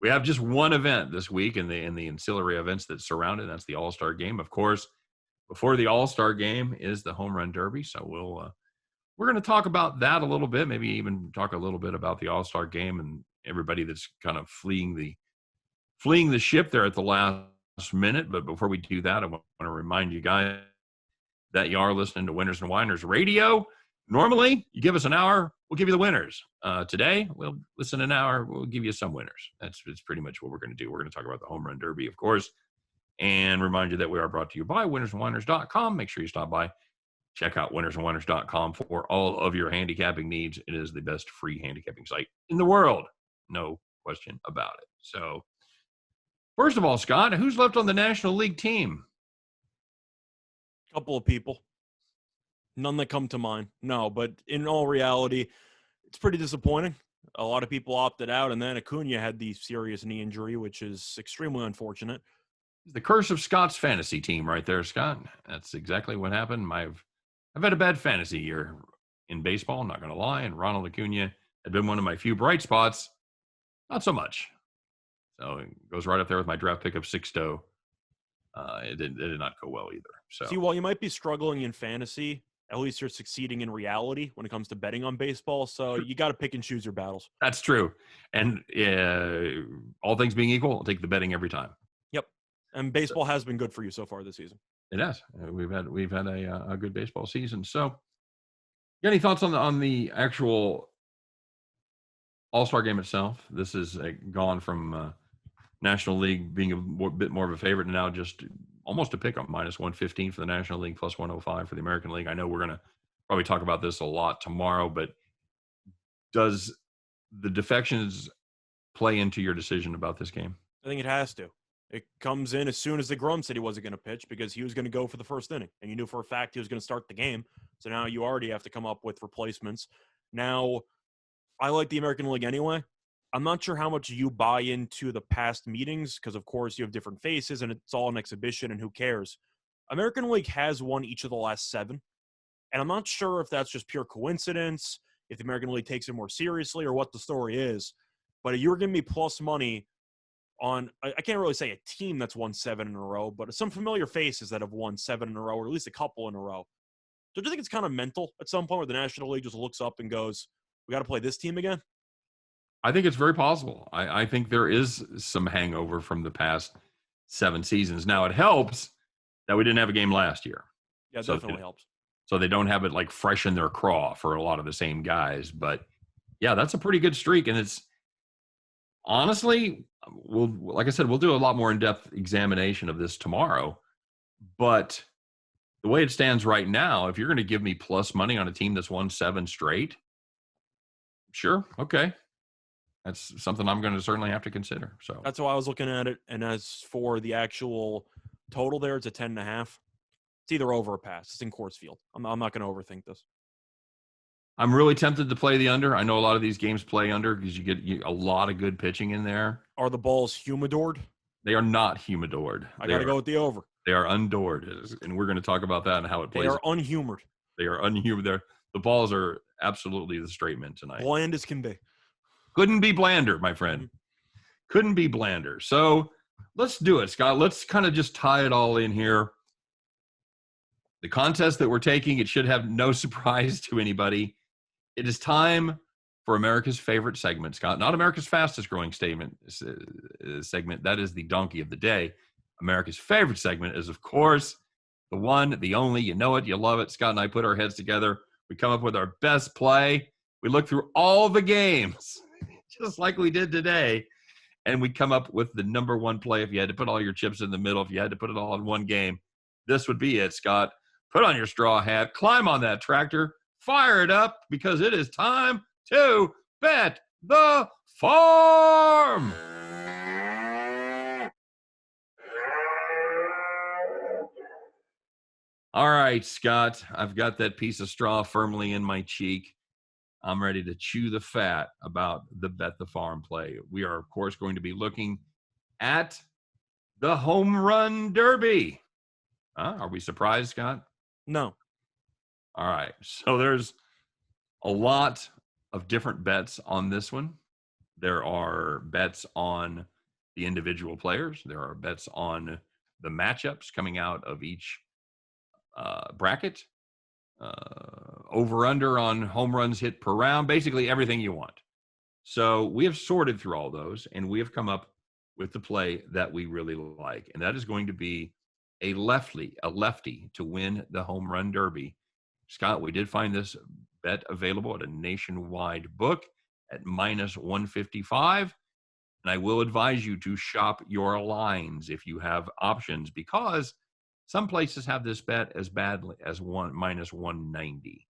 We have just one event this week in the ancillary events that surround it. That's the All-Star Game, of course. Before the All-Star Game is the Home Run Derby, so we're going to talk about that a little bit, maybe even talk a little bit about the All-Star Game and everybody that's kind of fleeing the ship there at the last minute. But before we do that, I want to remind you guys that you are listening to Winners and Winers Radio. Normally, you give us an hour, we'll give you the winners. Today, we'll listen an hour, we'll give you some winners. That's pretty much what we're going to do. We're going to talk about the Home Run Derby, of course, and remind you that we are brought to you by winnersandwiners.com. Make sure you stop by. Check out winnersandwiners.com for all of your handicapping needs. It is the best free handicapping site in the world. No question about it. So, first of all, Scott, who's left on the National League team? A couple of people. None that come to mind. No, but in all reality, it's pretty disappointing. A lot of people opted out, and then Acuna had the serious knee injury, which is extremely unfortunate. The curse of Scott's fantasy team right there, Scott. That's exactly what happened. I've had a bad fantasy year in baseball, I'm not going to lie, and Ronald Acuna had been one of my few bright spots. Not so much. So it goes right up there with my draft pick of Sixto. It did not go well either. So see, while you might be struggling in fantasy, at least you're succeeding in reality when it comes to betting on baseball. So you got to pick and choose your battles. That's true. And all things being equal, I'll take the betting every time. Yep. And baseball has been good for you so far this season. It has. We've had a good baseball season. So, got any thoughts on the actual All-Star game itself? This is gone from National League being a bit more of a favorite, and now just almost a pick up, -115 for the National League, +105 for the American League. I know we're going to probably talk about this a lot tomorrow, but does the defections play into your decision about this game? I think it has to. It comes in as soon as the Grum said he wasn't going to pitch because he was going to go for the first inning. And you knew for a fact he was going to start the game. So now you already have to come up with replacements. Now, I like the American League anyway. I'm not sure how much you buy into the past meetings because, of course, you have different faces and it's all an exhibition and who cares. American League has won each of the last 7. And I'm not sure if that's just pure coincidence, if the American League takes it more seriously or what the story is. But you're giving me plus money on, I can't really say a team that's won 7 in a row, but some familiar faces that have won 7 in a row, or at least a couple in a row. So do you think it's kind of mental at some point where the National League just looks up and goes, we got to play this team again? I think it's very possible. I think there is some hangover from the past 7 seasons. Now, it helps that we didn't have a game last year. Yeah, it definitely helps. So they don't have it like fresh in their craw for a lot of the same guys. But, yeah, that's a pretty good streak. And it's honestly, like I said, we'll do a lot more in-depth examination of this tomorrow. But the way it stands right now, if you're going to give me plus money on a team that's won 7 straight, sure, okay. That's something I'm going to certainly have to consider. So that's why I was looking at it. And as for the actual total there, it's a 10.5. It's either over or pass. It's in Coors Field. I'm not going to overthink this. I'm really tempted to play the under. I know a lot of these games play under because you get a lot of good pitching in there. Are the balls humidored? They are not humidored. I got to go with the over. They are undoored, and we're going to talk about that and how it plays. They are unhumored. They are unhumored. The balls are absolutely the straight mint tonight. Bland as can be. Couldn't be blander, my friend. Couldn't be blander. So let's do it, Scott. Let's kind of just tie it all in here. The contest that we're taking, it should have no surprise to anybody. It is time for America's favorite segment, Scott. Not America's fastest growing segment. That is the donkey of the day. America's favorite segment is, of course, the one, the only. You know it. You love it. Scott and I put our heads together. We come up with our best play. We look through all the games, just like we did today, and we come up with the number one play. If you had to put all your chips in the middle, if you had to put it all in one game, this would be it, Scott. Put on your straw hat, climb on that tractor, fire it up, because it is time to bet the farm. All right, Scott, I've got that piece of straw firmly in my cheek. I'm ready to chew the fat about the Bet the Farm play. We are, of course, going to be looking at the Home Run Derby. Are we surprised, Scott? No. All right. So there's a lot of different bets on this one. There are bets on the individual players. There are bets on the matchups coming out of each bracket. Over-under on home runs hit per round, basically everything you want. So we have sorted through all those, and we have come up with the play that we really like, and that is going to be a lefty to win the Home Run Derby. Scott, we did find this bet available at a nationwide book at -155, and I will advise you to shop your lines if you have options, because some places have this bet as badly as -190.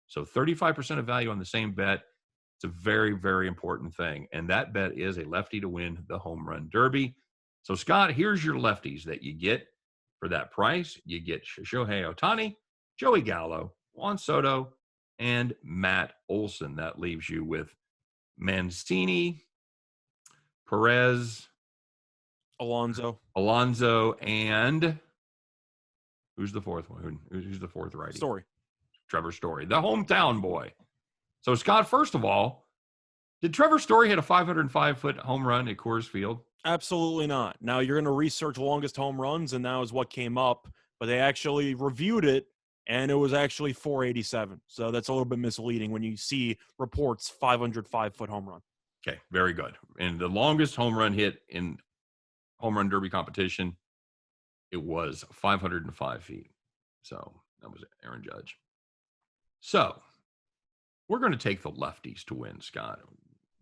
So 35% of value on the same bet. It's a very, very important thing. And that bet is a lefty to win the Home Run Derby. So, Scott, here's your lefties that you get for that price. You get Shohei Ohtani, Joey Gallo, Juan Soto, and Matt Olson. That leaves you with Mancini, Perez, Alonso, and who's the fourth one? Who's the fourth righty? Trevor Story, the hometown boy. So, Scott, first of all, did Trevor Story hit a 505-foot home run at Coors Field? Absolutely not. Now, you're going to research longest home runs, and that was what came up. But they actually reviewed it and it was actually 487. So that's a little bit misleading when you see reports 505-foot home run. Okay, very good. And the longest home run hit in home run derby competition, it was 505 feet. So that was Aaron Judge. So we're going to take the lefties to win, Scott.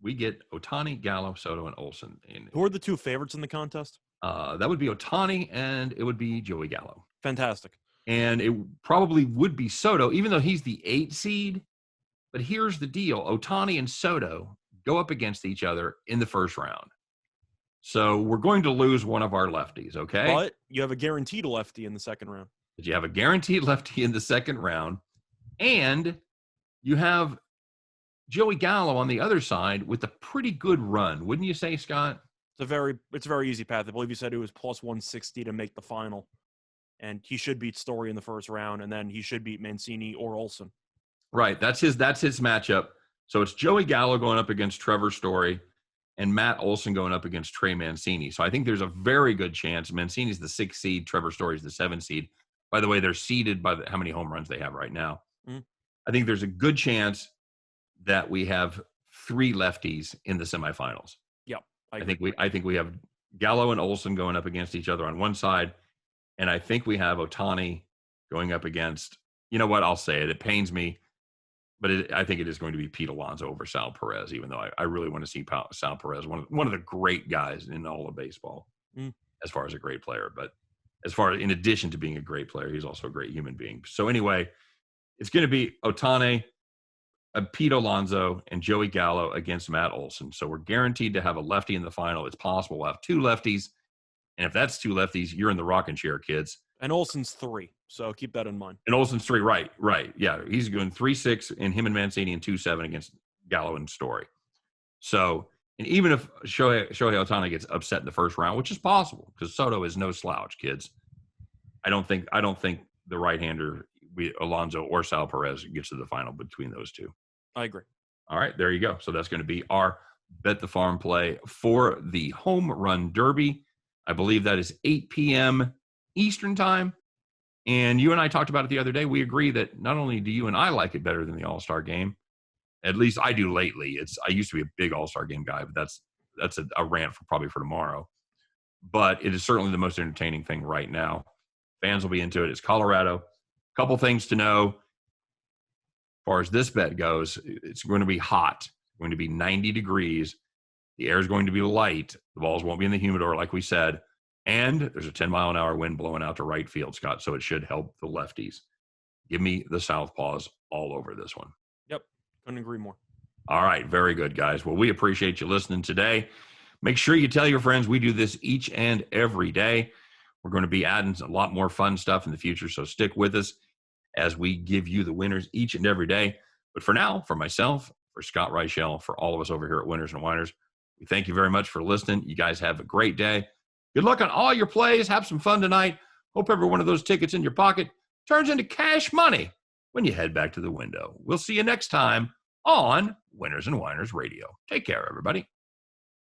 We get Ohtani, Gallo, Soto, and Olson. Who are the two favorites in the contest? That would be Ohtani, and it would be Joey Gallo. Fantastic. And it probably would be Soto, even though he's the 8 seed. But here's the deal. Ohtani and Soto go up against each other in the first round. So we're going to lose one of our lefties, okay? But you have a guaranteed lefty in the second round. But you have a guaranteed lefty in the second round. And you have Joey Gallo on the other side with a pretty good run. Wouldn't you say, Scott? It's a very easy path. I believe you said it was plus 160 to make the final. And he should beat Story in the first round, and then he should beat Mancini or Olson. Right. That's his matchup. So it's Joey Gallo going up against Trevor Story and Matt Olson going up against Trey Mancini. So I think there's a very good chance. Mancini's the 6th seed. Trevor Story's the 7th seed. By the way, they're seeded by how many home runs they have right now. I think there's a good chance that we have 3 lefties in the semifinals. Yep. I think we have Gallo and Olson going up against each other on one side. And I think we have Ohtani going up against, you know what, I'll say it. It pains me, but I think it is going to be Pete Alonso over Sal Perez, even though I really want to see Sal Perez, one of the great guys in all of baseball, as far as a great player. But as far as, in addition to being a great player, he's also a great human being. So anyway, it's going to be Ohtani, Pete Alonso, and Joey Gallo against Matt Olson. So we're guaranteed to have a lefty in the final. It's possible we'll have 2 lefties. And if that's 2 lefties, you're in the rocking chair, kids. And Olson's 3, so keep that in mind. And Olson's 3, right. Yeah, he's going 3-6 in him and Mancini and 2-7 against Gallo and Story. So, and even if Shohei Ohtani gets upset in the first round, which is possible, because Soto is no slouch, kids. I don't think the right-hander, Alonso or Sal Perez, gets to the final between those 2. I agree. All right, there you go. So that's going to be our Bet the Farm play for the Home Run Derby. I believe that is 8 p.m. Eastern time. And you and I talked about it the other day. We agree that not only do you and I like it better than the All-Star game, at least I do lately. I used to be a big All-Star game guy, but that's a rant probably for tomorrow. But it is certainly the most entertaining thing right now. Fans will be into it. It's Colorado. Couple things to know. As far as this bet goes, it's going to be hot. It's going to be 90 degrees. The air is going to be light. The balls won't be in the humidor, like we said. And there's a 10-mile-an-hour wind blowing out to right field, Scott, so it should help the lefties. Give me the Southpaws all over this one. Yep, couldn't agree more. All right, very good, guys. Well, we appreciate you listening today. Make sure you tell your friends we do this each and every day. We're going to be adding a lot more fun stuff in the future, so stick with us as we give you the winners each and every day. But for now, for myself, for Scott Reichel, for all of us over here at Winners and Winers, we thank you very much for listening. You guys have a great day. Good luck on all your plays. Have some fun tonight. Hope every one of those tickets in your pocket turns into cash money when you head back to the window. We'll see you next time on Winners and Winers Radio. Take care, everybody.